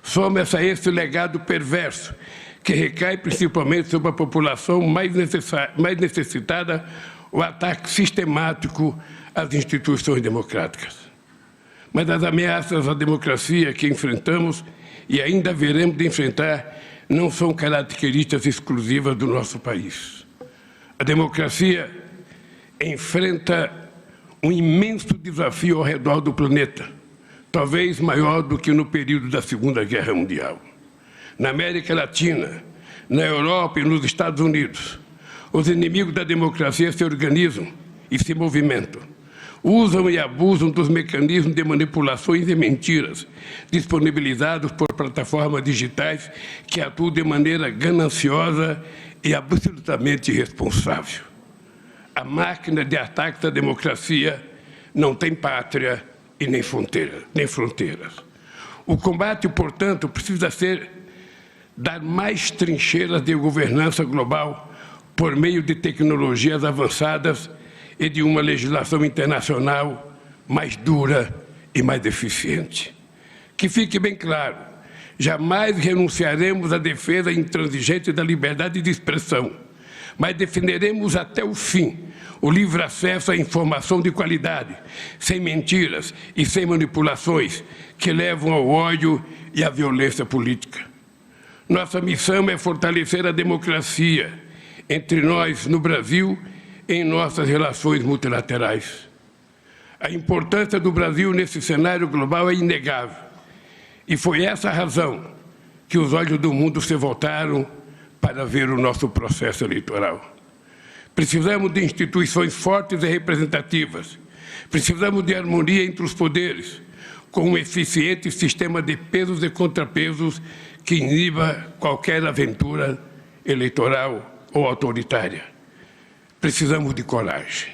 Soma-se a esse legado perverso, que recai principalmente sobre a população mais necessitada, o ataque sistemático às instituições democráticas. Mas as ameaças à democracia que enfrentamos e ainda veremos de enfrentar não são características exclusivas do nosso país. A democracia enfrenta um imenso desafio ao redor do planeta, talvez maior do que no período da Segunda Guerra Mundial. Na América Latina, na Europa e nos Estados Unidos, os inimigos da democracia se organizam e se movimentam. Usam e abusam dos mecanismos de manipulações e mentiras disponibilizados por plataformas digitais que atuam de maneira gananciosa e absolutamente irresponsável. A máquina de ataque à democracia não tem pátria e nem fronteiras. O combate, portanto, precisa dar mais trincheiras de governança global por meio de tecnologias avançadas e de uma legislação internacional mais dura e mais eficiente. Que fique bem claro, jamais renunciaremos à defesa intransigente da liberdade de expressão, mas defenderemos até o fim o livre acesso à informação de qualidade, sem mentiras e sem manipulações que levam ao ódio e à violência política. Nossa missão é fortalecer a democracia entre nós no Brasil e em nossas relações multilaterais. A importância do Brasil nesse cenário global é inegável. E foi essa a razão que os olhos do mundo se voltaram para ver o nosso processo eleitoral. Precisamos de instituições fortes e representativas. Precisamos de harmonia entre os poderes, com um eficiente sistema de pesos e contrapesos que iniba qualquer aventura eleitoral ou autoritária. Precisamos de coragem.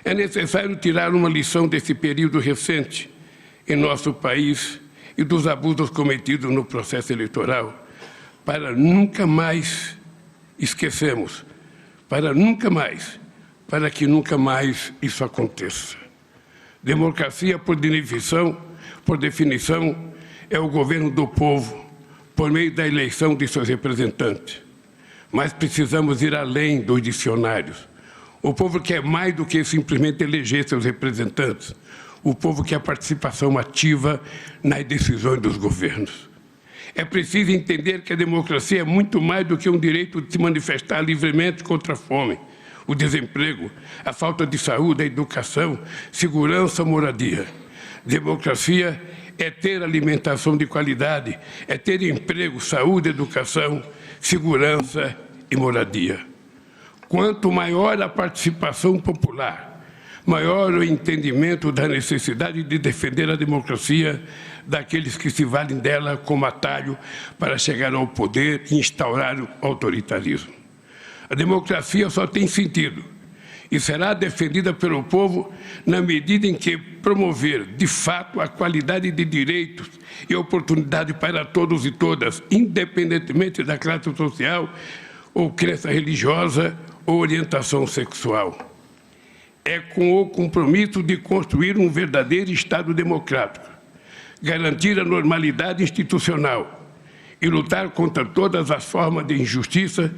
É necessário tirar uma lição desse período recente em nosso país e dos abusos cometidos no processo eleitoral, para nunca mais esquecermos, para que nunca mais isso aconteça. Democracia, por definição, é o governo do povo, por meio da eleição de seus representantes. Mas precisamos ir além dos dicionários. O povo quer mais do que simplesmente eleger seus representantes. O povo quer participação ativa nas decisões dos governos. É preciso entender que a democracia é muito mais do que um direito de se manifestar livremente contra a fome, o desemprego, a falta de saúde, a educação, segurança, moradia. Democracia é ter alimentação de qualidade, é ter emprego, saúde, educação, segurança e moradia. Quanto maior a participação popular, maior o entendimento da necessidade de defender a democracia daqueles que se valem dela como atalho para chegar ao poder e instaurar o autoritarismo. A democracia só tem sentido e será defendida pelo povo na medida em que promover, de fato, a qualidade de direitos e oportunidade para todos e todas, independentemente da classe social ou crença religiosa ou orientação sexual. É com o compromisso de construir um verdadeiro Estado democrático, garantir a normalidade institucional e lutar contra todas as formas de injustiça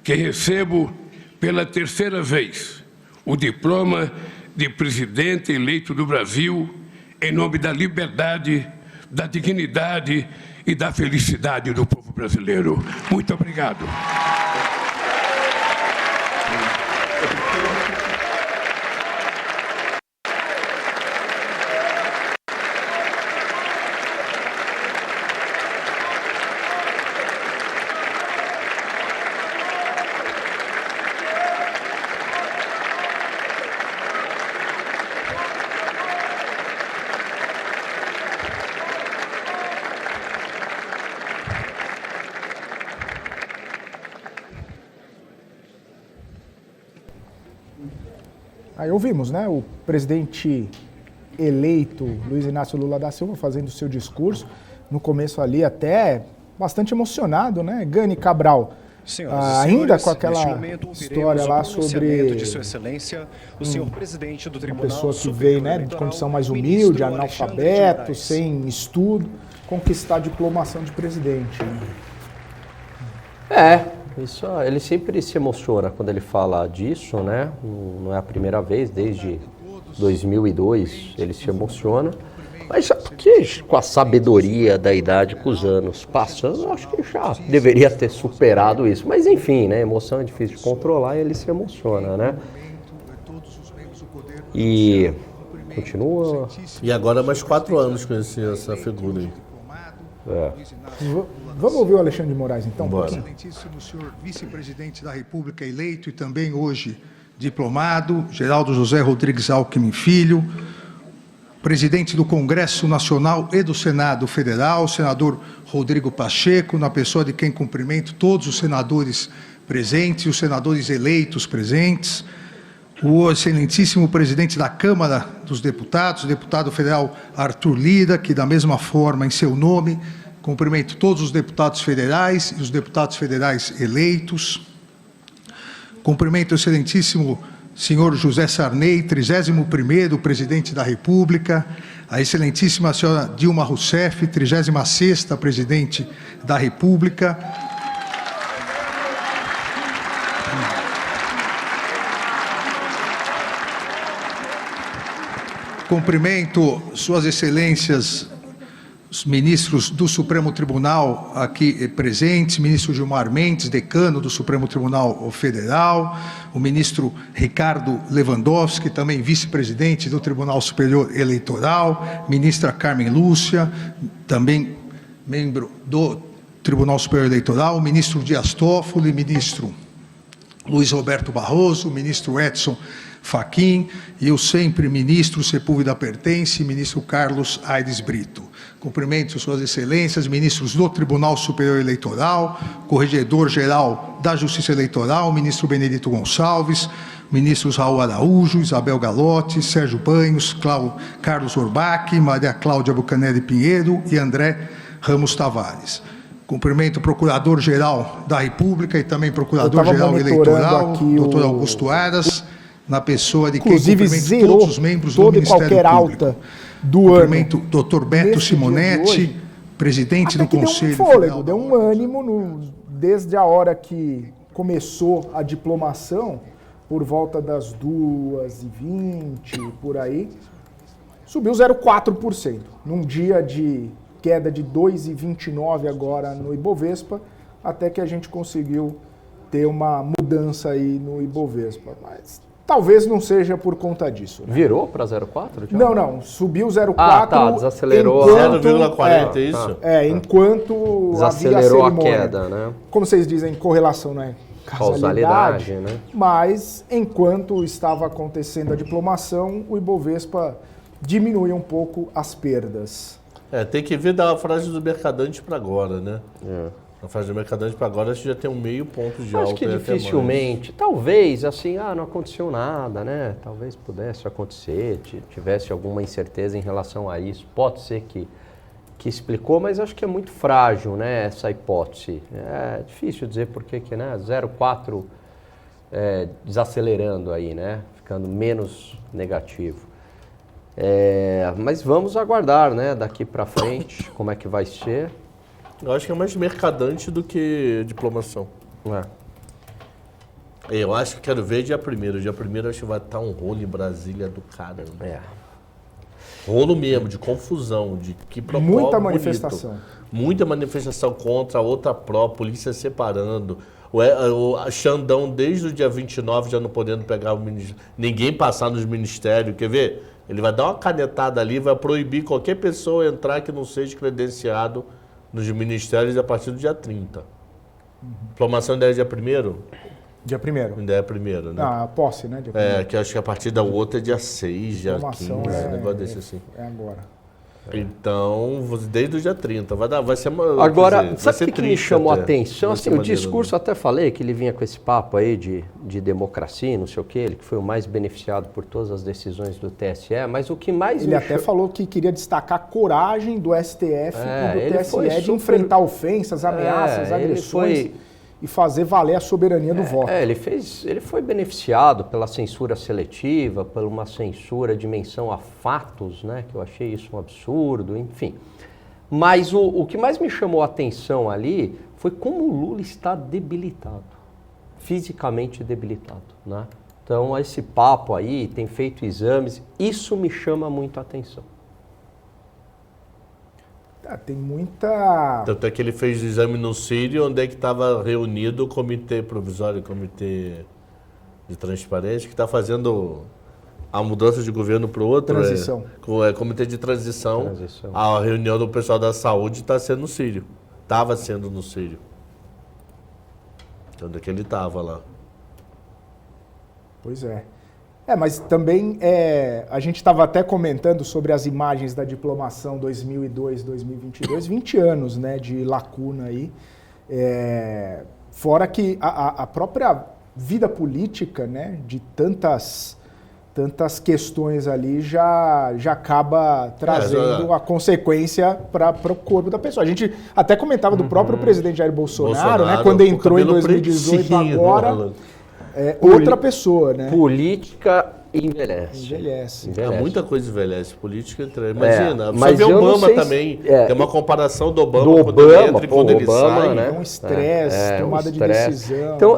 que recebo pela terceira vez o diploma de presidente eleito do Brasil em nome da liberdade, da dignidade e da felicidade do povo brasileiro. Muito obrigado. Aí ouvimos, né, o presidente eleito Luiz Inácio Lula da Silva fazendo o seu discurso, no começo ali até bastante emocionado, né, Gani Cabral, ainda com aquela história lá sobre de Sua Excelência, o senhor presidente do Tribunal uma pessoa que veio, né, de condição mais humilde, analfabeto, sem estudo, conquistar a diplomação de presidente. Isso, ele sempre se emociona quando ele fala disso, né? Não é a primeira vez, desde 2002 ele se emociona. Mas porque com a sabedoria da idade, com os anos passando, eu acho que já deveria ter superado isso. Mas enfim, né? Emoção é difícil de controlar e ele se emociona, né? E continua. E agora mais 4 anos com essa figura aí. Vamos ouvir o Alexandre de Moraes, então? Bora. Excelentíssimo senhor vice-presidente da República eleito e também hoje diplomado, Geraldo José Rodrigues Alckmin Filho, presidente do Congresso Nacional e do Senado Federal, senador Rodrigo Pacheco, na pessoa de quem cumprimento todos os senadores presentes e os senadores eleitos presentes, o excelentíssimo presidente da Câmara dos Deputados, o deputado federal Arthur Lira, que da mesma forma, em seu nome, cumprimento todos os deputados federais e os deputados federais eleitos. Cumprimento o excelentíssimo senhor José Sarney, 31º presidente da República, a excelentíssima senhora Dilma Rousseff, 36ª presidente da República. Cumprimento suas excelências, os ministros do Supremo Tribunal aqui presentes, ministro Gilmar Mendes, decano do Supremo Tribunal Federal, o ministro Ricardo Lewandowski, também vice-presidente do Tribunal Superior Eleitoral, ministra Carmen Lúcia, também membro do Tribunal Superior Eleitoral, o ministro Dias Toffoli, ministro Luiz Roberto Barroso, ministro Edson Fachin e o sempre ministro Sepúlveda Pertence, ministro Carlos Aires Brito. Cumprimento suas excelências, ministros do Tribunal Superior Eleitoral, corregedor-geral da Justiça Eleitoral, ministro Benedito Gonçalves, ministros Raul Araújo, Isabel Galotti, Sérgio Banhos, Carlos Orbach, Maria Cláudia Bucanelli Pinheiro e André Ramos Tavares. Cumprimento o Procurador-Geral da República e também Procurador-Geral Eleitoral, doutor Augusto Aras, na pessoa de quem cumprimento todos os membros do Ministério Público. Alta do cumprimento o doutor Beto Simonetti, presidente do Conselho Federal. Deu um ânimo desde a hora que começou a diplomação, por volta das 2h20, por aí, subiu 0,4%. Num dia de queda de 2,29 agora no Ibovespa, até que a gente conseguiu ter uma mudança aí no Ibovespa. Mas talvez não seja por conta disso. Né? Virou para 0,4? Não, subiu 0,4. Ah, tá, desacelerou 0,40, é isso? Enquanto desacelerou havia a cerimônia, queda, né? Como vocês dizem, correlação, né? Causalidade, né? Mas enquanto estava acontecendo a diplomação, o Ibovespa diminui um pouco as perdas. Tem que ver da frase do Mercadante para agora, né? A frase do Mercadante para agora acho que já tem 0,5 ponto de alta. Acho que dificilmente. Talvez, assim, não aconteceu nada, né? Talvez pudesse acontecer, tivesse alguma incerteza em relação a isso. Pode ser que explicou, mas acho que é muito frágil, né, essa hipótese. É difícil dizer por que, né, 0,4 desacelerando aí, né, ficando menos negativo. Mas vamos aguardar, né, daqui para frente, como é que vai ser. Eu acho que é mais mercadante do que diplomação. Eu acho que quero ver dia 1º. Dia 1º acho que vai estar um rolo em Brasília do caramba. Rolo mesmo, de confusão, de que propósito. Muita manifestação. Muita manifestação contra a outra polícia separando. O Xandão, desde o dia 29, já não podendo pegar ninguém passar nos ministérios. Quer ver? Ele vai dar uma canetada ali, vai proibir qualquer pessoa entrar que não seja credenciado nos ministérios a partir do dia 30. Diplomação ainda é dia 1º? Dia 1º. Ainda é 1º, né? A posse, né? Dia 1º. Que acho que a partir da outra é dia 6, dia 15, um negócio desse assim. É agora. Então, desde o dia 30, vai ser uma... Agora, sabe o que me chamou a atenção? Assim, o discurso, até falei que ele vinha com esse papo aí de democracia, não sei o quê, ele que foi o mais beneficiado por todas as decisões do TSE, mas o que mais... Ele até falou que queria destacar a coragem do STF e do TSE de enfrentar ofensas, ameaças, agressões e fazer valer a soberania do voto. Ele foi beneficiado pela censura seletiva, por uma censura de menção a fatos, né, que eu achei isso um absurdo, enfim. Mas o que mais me chamou a atenção ali foi como o Lula está debilitado, fisicamente debilitado, né? Então, esse papo aí, tem feito exames, isso me chama muito a atenção. Tem muita... Tanto é que ele fez o exame no Sírio, onde é que estava reunido o Comitê Provisório, o Comitê de Transparência, que está fazendo a mudança de governo para o outro. Transição. Comitê de Transição. A reunião do pessoal da saúde está sendo no Sírio. Estava sendo no Sírio. Tanto é que ele estava lá. Pois é. Mas também a gente estava até comentando sobre as imagens da diplomação 2002-2022, 20 anos, né, de lacuna aí. Fora que a própria vida política, né, de tantas questões ali já acaba trazendo a consequência para o corpo da pessoa. A gente até comentava do próprio presidente Jair Bolsonaro, né, quando entrou em 2018, agora... outra pessoa, né? Política envelhece. Muita coisa envelhece. Política entra. Imagina, mas você vê o Obama também. Tem uma comparação do Obama quando ele entra e quando ele sai. Né? Um estresse, tomada de decisão. Então,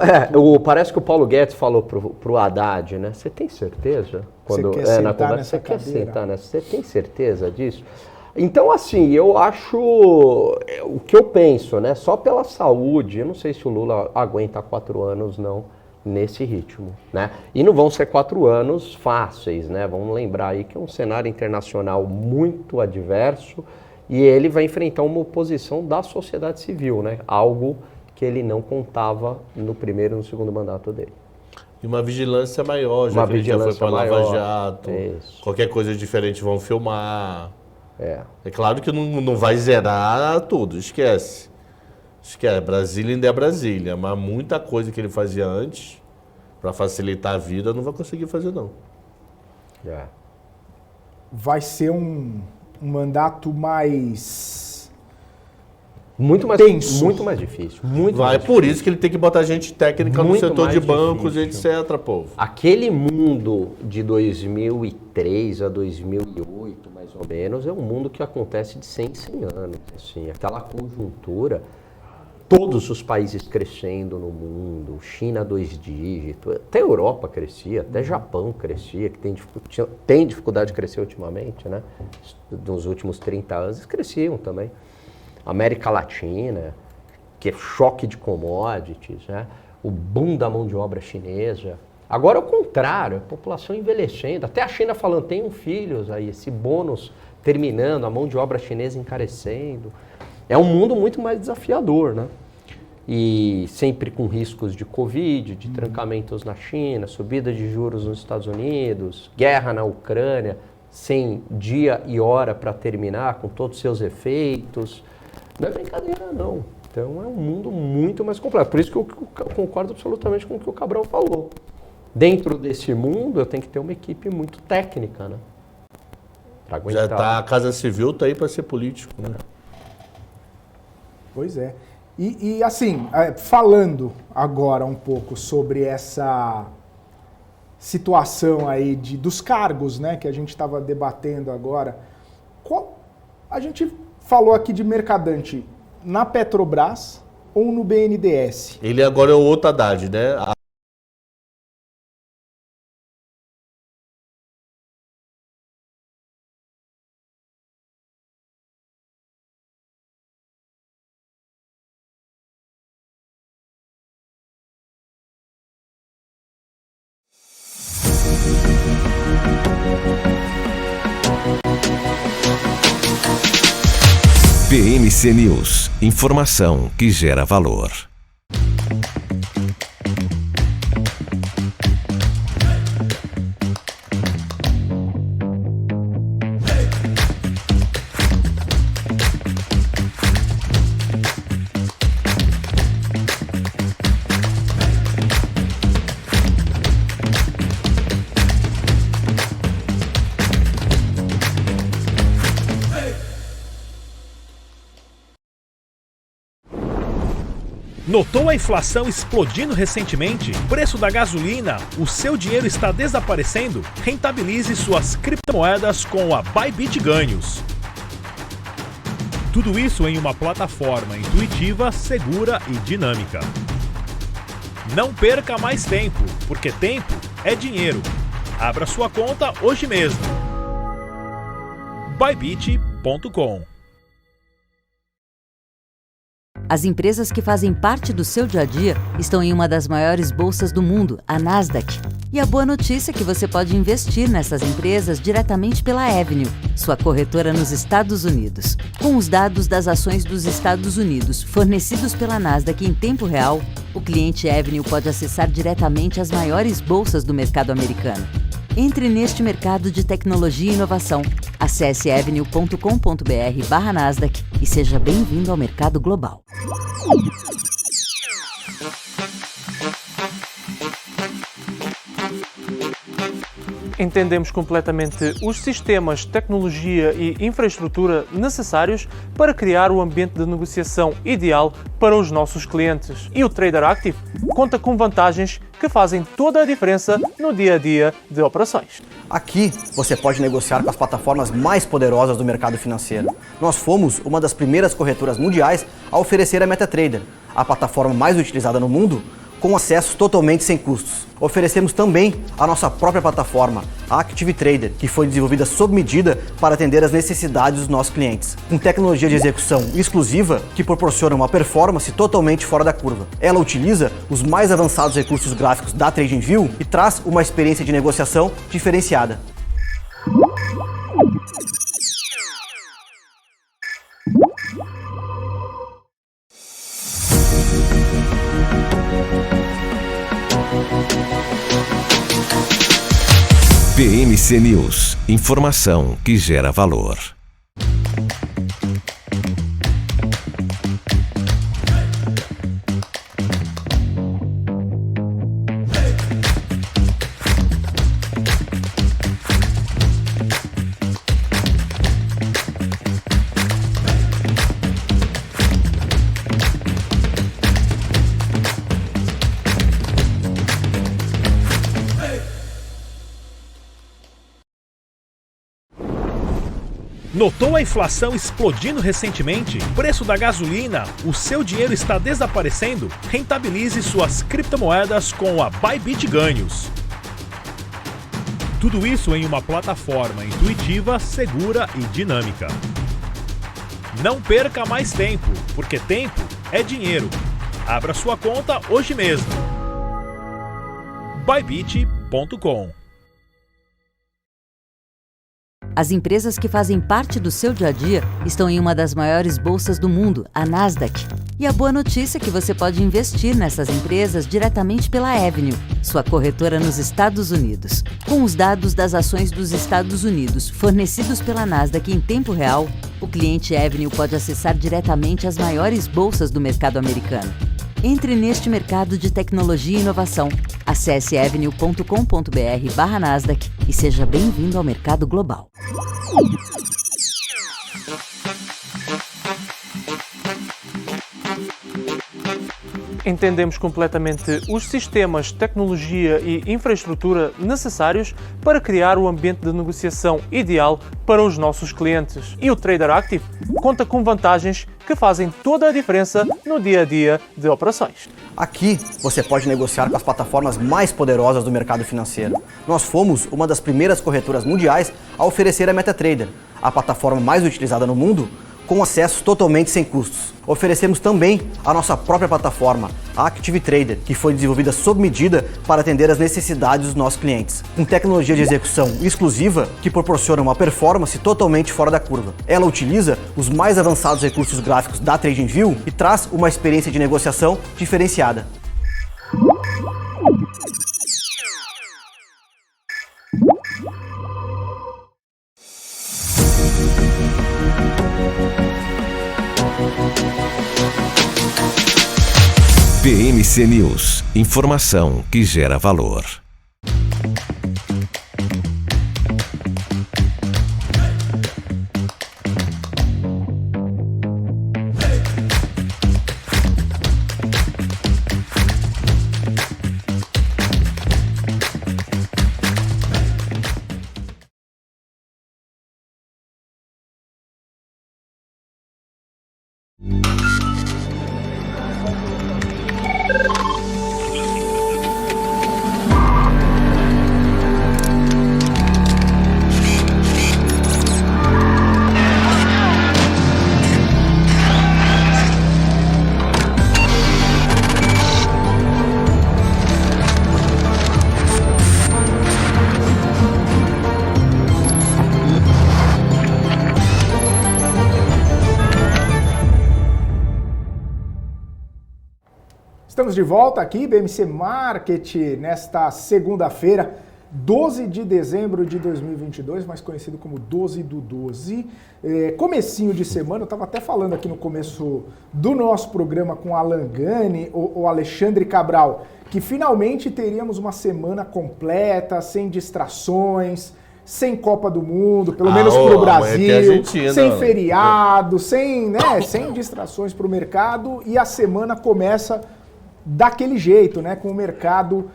parece que o Paulo Guedes falou pro Haddad, né? Você tem certeza? Quando você quer sentar nessa cadeira? Quer sentar nessa? Você tem certeza disso? Então, assim, eu acho, o que eu penso, né? Só pela saúde, eu não sei se o Lula aguenta 4 anos, não, nesse ritmo, né? E não vão ser 4 anos fáceis, né? Vamos lembrar aí que é um cenário internacional muito adverso e ele vai enfrentar uma oposição da sociedade civil, né? Algo que ele não contava no primeiro e no segundo mandato dele. E uma vigilância maior, já Uma que ele já foi vigilância para Lava maior. Jato. Isso. Qualquer coisa diferente vão filmar. É. É claro que não vai zerar tudo, esquece. Brasília ainda é Brasília, mas muita coisa que ele fazia antes, para facilitar a vida, não vai conseguir fazer, não. É. Vai ser um mandato mais Muito mais tenso. Muito mais difícil. Muito Vai, mais por difícil. isso que ele tem que botar gente técnica no Muito setor mais de bancos difícil. e etc, povo. Aquele mundo de 2003 a 2008, mais ou menos, é um mundo que acontece de 100 em 100 anos. Assim, aquela conjuntura, todos os países crescendo no mundo, China 2 dígitos, até a Europa crescia, até Japão crescia, que tem dificuldade de crescer ultimamente, né? Nos últimos 30 anos eles cresciam também. América Latina, que é choque de commodities, né? O boom da mão de obra chinesa. Agora é o contrário, a população envelhecendo. Até a China falando, tenham filhos aí, esse bônus terminando, a mão de obra chinesa encarecendo. É um mundo muito mais desafiador, né? E sempre com riscos de Covid, de trancamentos na China, subida de juros nos Estados Unidos, guerra na Ucrânia, sem dia e hora para terminar, com todos os seus efeitos. Não é brincadeira, não. Então é um mundo muito mais complexo. Por isso que eu concordo absolutamente com o que o Cabral falou. Dentro desse mundo, eu tenho que ter uma equipe muito técnica, né? Pra aguentar. Já tá, a Casa Civil tá aí para ser político, né? Pois é. E assim, falando agora um pouco sobre essa situação aí dos cargos, né, que a gente estava debatendo agora, a gente falou aqui de Mercadante na Petrobras ou no BNDES? Ele agora é o outro Haddad, né? PNC News. Informação que gera valor. Notou a inflação explodindo recentemente? Preço da gasolina? O seu dinheiro está desaparecendo? Rentabilize suas criptomoedas com a Bybit Ganhos. Tudo isso em uma plataforma intuitiva, segura e dinâmica. Não perca mais tempo, porque tempo é dinheiro. Abra sua conta hoje mesmo. Bybit.com. As empresas que fazem parte do seu dia a dia estão em uma das maiores bolsas do mundo, a Nasdaq. E a boa notícia é que você pode investir nessas empresas diretamente pela Avenue, sua corretora nos Estados Unidos. Com os dados das ações dos Estados Unidos fornecidos pela Nasdaq em tempo real, o cliente Avenue pode acessar diretamente as maiores bolsas do mercado americano. Entre neste mercado de tecnologia e inovação. Acesse avenue.com.br/Nasdaq e seja bem-vindo ao mercado global. Entendemos completamente os sistemas, tecnologia e infraestrutura necessários para criar o ambiente de negociação ideal para os nossos clientes. E o Trader Active conta com vantagens que fazem toda a diferença no dia a dia de operações. Aqui você pode negociar com as plataformas mais poderosas do mercado financeiro. Nós fomos uma das primeiras corretoras mundiais a oferecer a MetaTrader, a plataforma mais utilizada no mundo, com acesso totalmente sem custos. Oferecemos também a nossa própria plataforma, a Active Trader, que foi desenvolvida sob medida para atender às necessidades dos nossos clientes, com tecnologia de execução exclusiva que proporciona uma performance totalmente fora da curva. Ela utiliza os mais avançados recursos gráficos da TradingView e traz uma experiência de negociação diferenciada. BMC News, informação que gera valor. Notou a inflação explodindo recentemente? Preço da gasolina? O seu dinheiro está desaparecendo? Rentabilize suas criptomoedas com a Bybit Ganhos. Tudo isso em uma plataforma intuitiva, segura e dinâmica. Não perca mais tempo, porque tempo é dinheiro. Abra sua conta hoje mesmo. Bybit.com. As empresas que fazem parte do seu dia a dia estão em uma das maiores bolsas do mundo, a Nasdaq. E a boa notícia é que você pode investir nessas empresas diretamente pela Avenue, sua corretora nos Estados Unidos. Com os dados das ações dos Estados Unidos fornecidos pela Nasdaq em tempo real, o cliente Avenue pode acessar diretamente as maiores bolsas do mercado americano. Entre neste mercado de tecnologia e inovação. Acesse avenue.com.br/Nasdaq e seja bem-vindo ao mercado global. Entendemos completamente os sistemas, tecnologia e infraestrutura necessários para criar o ambiente de negociação ideal para os nossos clientes. E o Trader Active conta com vantagens que fazem toda a diferença no dia a dia de operações. Aqui você pode negociar com as plataformas mais poderosas do mercado financeiro. Nós fomos uma das primeiras corretoras mundiais a oferecer a MetaTrader, a plataforma mais utilizada no mundo, com acesso totalmente sem custos. Oferecemos também a nossa própria plataforma, a Active Trader, que foi desenvolvida sob medida para atender às necessidades dos nossos clientes, com tecnologia de execução exclusiva que proporciona uma performance totalmente fora da curva. Ela utiliza os mais avançados recursos gráficos da TradingView e traz uma experiência de negociação diferenciada. BMC News, informação que gera valor. Estamos de volta aqui, BMC Market, nesta segunda-feira, 12 de dezembro de 2022, mais conhecido como 12 do 12. Comecinho de semana, eu estava até falando aqui no começo do nosso programa com Alan Gani, o Alexandre Cabral, que finalmente teríamos uma semana completa, sem distrações, sem Copa do Mundo, pelo menos para o Brasil, sem feriado, sem distrações para o mercado, e a semana começa daquele jeito, né? Com o mercado,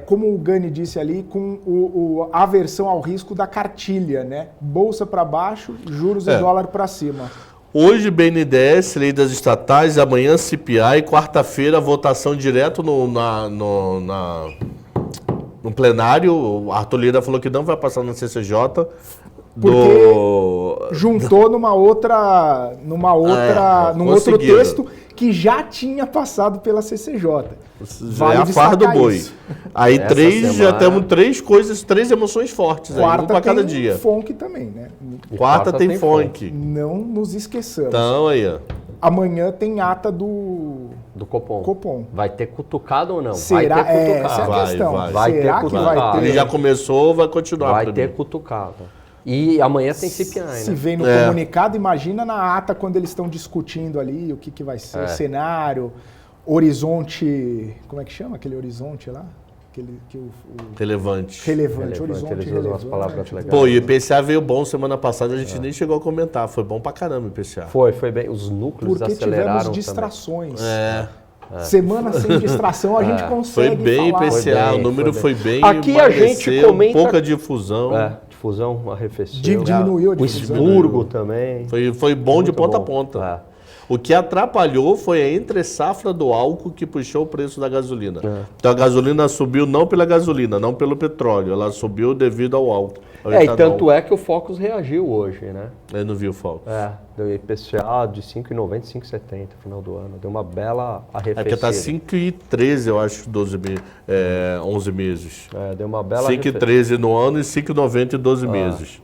como o Gani disse ali, com a aversão ao risco da cartilha, né? Bolsa para baixo, juros e dólar para cima. Hoje BNDES, lei das estatais, amanhã CPI, quarta-feira votação direto no plenário. O Arthur Lira falou que não vai passar na CCJ. Porque juntou num outro texto que já tinha passado pela CCJ. Vale a farra do boi. Isso. Aí já temos três emoções fortes, quarta aí, um para cada dia. Funk também, né? Quarta tem funk. Não nos esqueçamos. Então aí, ó. Amanhã tem ata do Copom. Vai ter cutucado ou não? Será? Vai ter cutucado. Essa é a questão. Vai Será ter que vai ter? Ele já começou, vai continuar. Vai ter cutucado. E amanhã tem CPI, né? Se vem no comunicado, imagina na ata quando eles estão discutindo ali o que vai ser o cenário, horizonte... Como é que chama aquele horizonte lá? Relevante. Horizonte eles usam as palavras legais. Pô, e o IPCA veio bom semana passada, a gente nem chegou a comentar. Foi bom pra caramba o IPCA. Foi bem. Os núcleos porque aceleraram tivemos distrações. Semana sem distração a gente consegue Foi bem falar. IPCA, o número foi bem. Aqui a gente comenta... pouca difusão. Difusão arrefeceu. Diminuiu a o difusão. expurgo também. Foi bom de ponta a ponta. O que atrapalhou foi a entre-safra do álcool que puxou o preço da gasolina. Então a gasolina subiu não pela gasolina, não pelo petróleo, ela subiu devido ao álcool. E tanto é que o Focus reagiu hoje, né? Eu não vi o Focus. Deu IPCA de 5,90 e 5,70 no final do ano. Deu uma bela arrefecida. Porque tá 5,13, eu acho, 11 meses. Deu uma bela 5,13 no ano e 5,90 em 12 meses.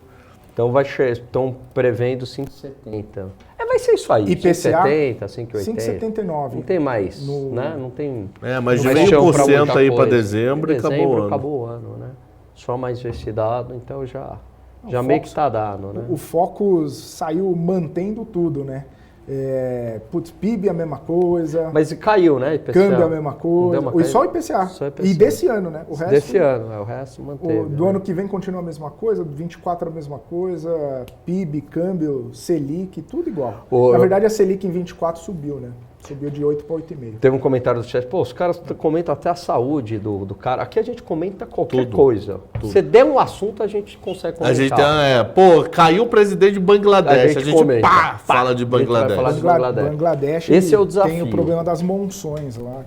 Então estão prevendo 5,70. Vai ser isso aí. IPCA 5,70, 5,80. 5,79. Não tem mais, né? Não tem... mas de meio por cento aí para dezembro e acabou o ano, né? Só mais esse dado, então já meio que está dado, né? O Focus saiu mantendo tudo, né? PIB é a mesma coisa. Mas caiu, né? IPCA. Câmbio é a mesma coisa. Só o IPCA. E desse ano, né? O resto, desse ano, o resto manteve. Do ano que vem continua a mesma coisa, do 24 a mesma coisa, PIB, câmbio, Selic, tudo igual. Na verdade, a Selic em 24 subiu, né? Subiu de 8 para 8,5. Teve um comentário do chat, os caras comentam até a saúde do cara. Aqui a gente comenta qualquer coisa. Você der um assunto, a gente consegue comentar. A gente caiu o presidente de Bangladesh. A gente fala de Bangladesh. Bangladesh. Esse é o desafio. Tem o problema das monções lá.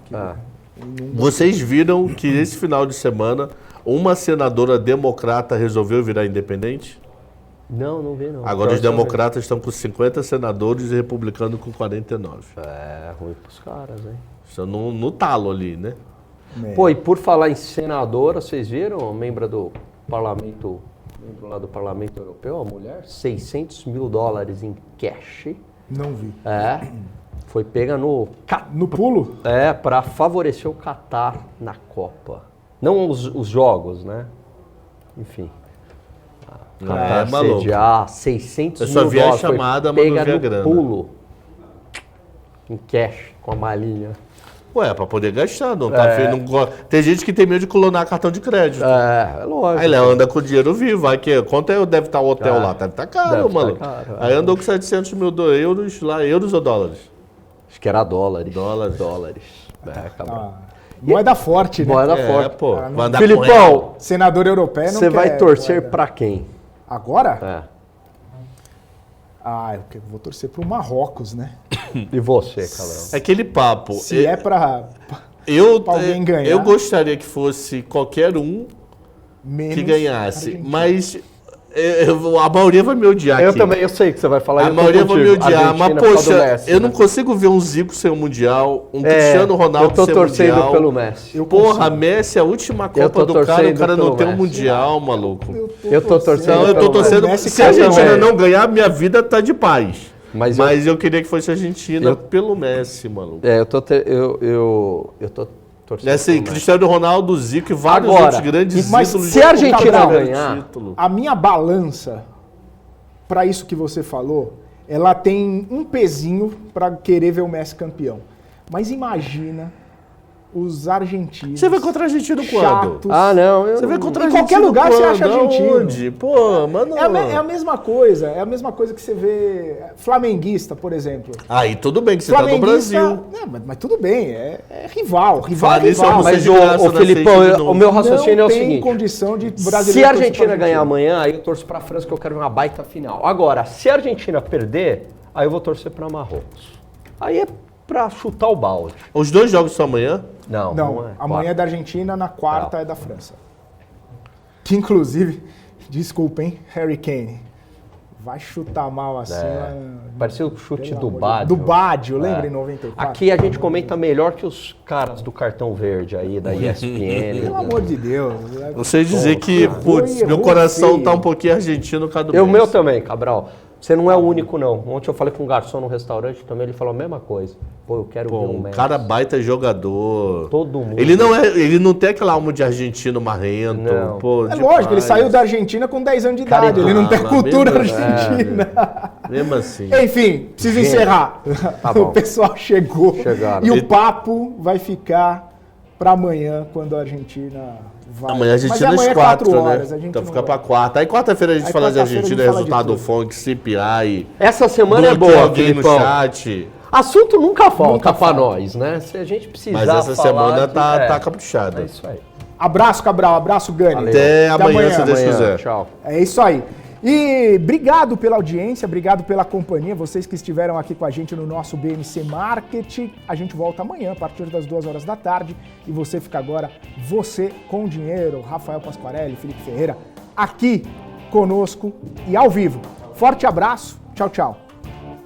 Vocês viram que esse final de semana uma senadora democrata resolveu virar independente? Não vi não. Agora os democratas estão com 50 senadores e republicanos com 49. Ruim pros caras, hein? Estão no talo ali, né? Pô, e por falar em senadora, vocês viram a membro lá do Parlamento Europeu, a mulher, $600 mil em cash. Não vi. Foi pega no pulo? Para favorecer o Catar na Copa. Não os jogos, né? Enfim. Sediar $600 mil. Eu só vi a chamada, mas não vi a grana. Pulo. Em cash, com a malinha. Pra poder gastar, não tá feio. Tem gente que tem medo de clonar cartão de crédito. É lógico. Aí ele anda com o dinheiro vivo, quanto deve estar o hotel lá? Deve estar caro, mano. Aí andou com $700 mil lá, euros ou dólares? Acho que era dólares. Moeda forte, né? Moeda forte. Pô. Filipão, senador europeu não você vai torcer pra quem? Agora? Eu vou torcer pro Marrocos, né? E você, Calão? Aquele papo. Se é pra alguém ganhar. Eu gostaria que fosse qualquer um que ganhasse, mas a maioria vai me odiar aqui. Eu sei que você vai falar. A maioria vai me odiar, mas poxa, Messi, eu não consigo ver um Zico sem o Mundial, um Cristiano Ronaldo sem o Mundial. Eu tô torcendo pelo Messi. Porra, Messi é a última Copa do cara, o cara não tem um Mundial, maluco. Eu tô torcendo eu tô torcendo. Se a Argentina não ganhar, minha vida tá de paz. Mas eu queria que fosse a Argentina pelo Messi, maluco. Eu tô assim, Cristiano Ronaldo, Zico e vários outros grandes mas ídolos. Se a Argentina ganhar, a minha balança, para isso que você falou, ela tem um pezinho para querer ver o Messi campeão. Mas imagina os argentinos. Você vai contra a Argentina quando? Chatos. Não. Você vai contra a Em Argentina qualquer lugar quando? você acha argentino. Onde? Pô, mano. É a mesma coisa. É a mesma coisa que você vê flamenguista, por exemplo. Aí tudo bem que você tá no Brasil. Mas tudo bem. É rival. Mas o Filipão, o meu raciocínio é o seguinte. Não tem condição de brasileiro. Se a Argentina ganhar amanhã, aí eu torço pra França, que eu quero uma baita final. Agora, se a Argentina perder, aí eu vou torcer pra Marrocos. Aí é pra chutar o balde. Os dois jogos são amanhã? Não, amanhã é da Argentina, na quarta é da França. Que inclusive, desculpa, hein, Harry Kane. Vai chutar mal assim. Parecia o chute do Badio. Do Badio, lembra em 94? Aqui a gente comenta melhor que os caras do cartão verde aí, da ESPN. Pelo amor de Deus. Não sei dizer que, putz, meu coração tá um pouquinho argentino por causa do O meu também, Cabral. Você não é o único, não. Ontem eu falei com um garçom no restaurante também, ele falou a mesma coisa. Pô, eu quero ver um Messi. Cara baita jogador. Todo mundo. Ele não tem aquela alma de argentino marrento. Não. Pô, É lógico, ele saiu da Argentina com 10 anos de idade, ele não tem a cultura argentina. Mesmo assim. Enfim, preciso encerrar. Tá bom. O pessoal chegou. Chegaram. E o papo vai ficar para amanhã, quando a Argentina vai. Amanhã a gente Mas tira amanhã às 4, horas, né? a gente Então não fica vai. pra quarta. Aí quarta-feira a gente Aí fala de quarta-feira a Argentina, gente fala de resultado do tudo. FONC, CPI. Essa semana é bloqueia boa, alguém no Filipão. chat. Assunto nunca falta pra nós, né? Se a gente precisar Mas essa falar semana de- tá caprichada. É isso aí. Abraço, Cabral. Abraço, Gani. Até amanhã, se Deus quiser. Tchau. É isso aí. E obrigado pela audiência, obrigado pela companhia, vocês que estiveram aqui com a gente no nosso BMC Marketing. A gente volta amanhã, a partir das 2 horas da tarde. E você fica agora, você com dinheiro, Rafael Pasquarelli, Felipe Ferreira, aqui conosco e ao vivo. Forte abraço, tchau, tchau.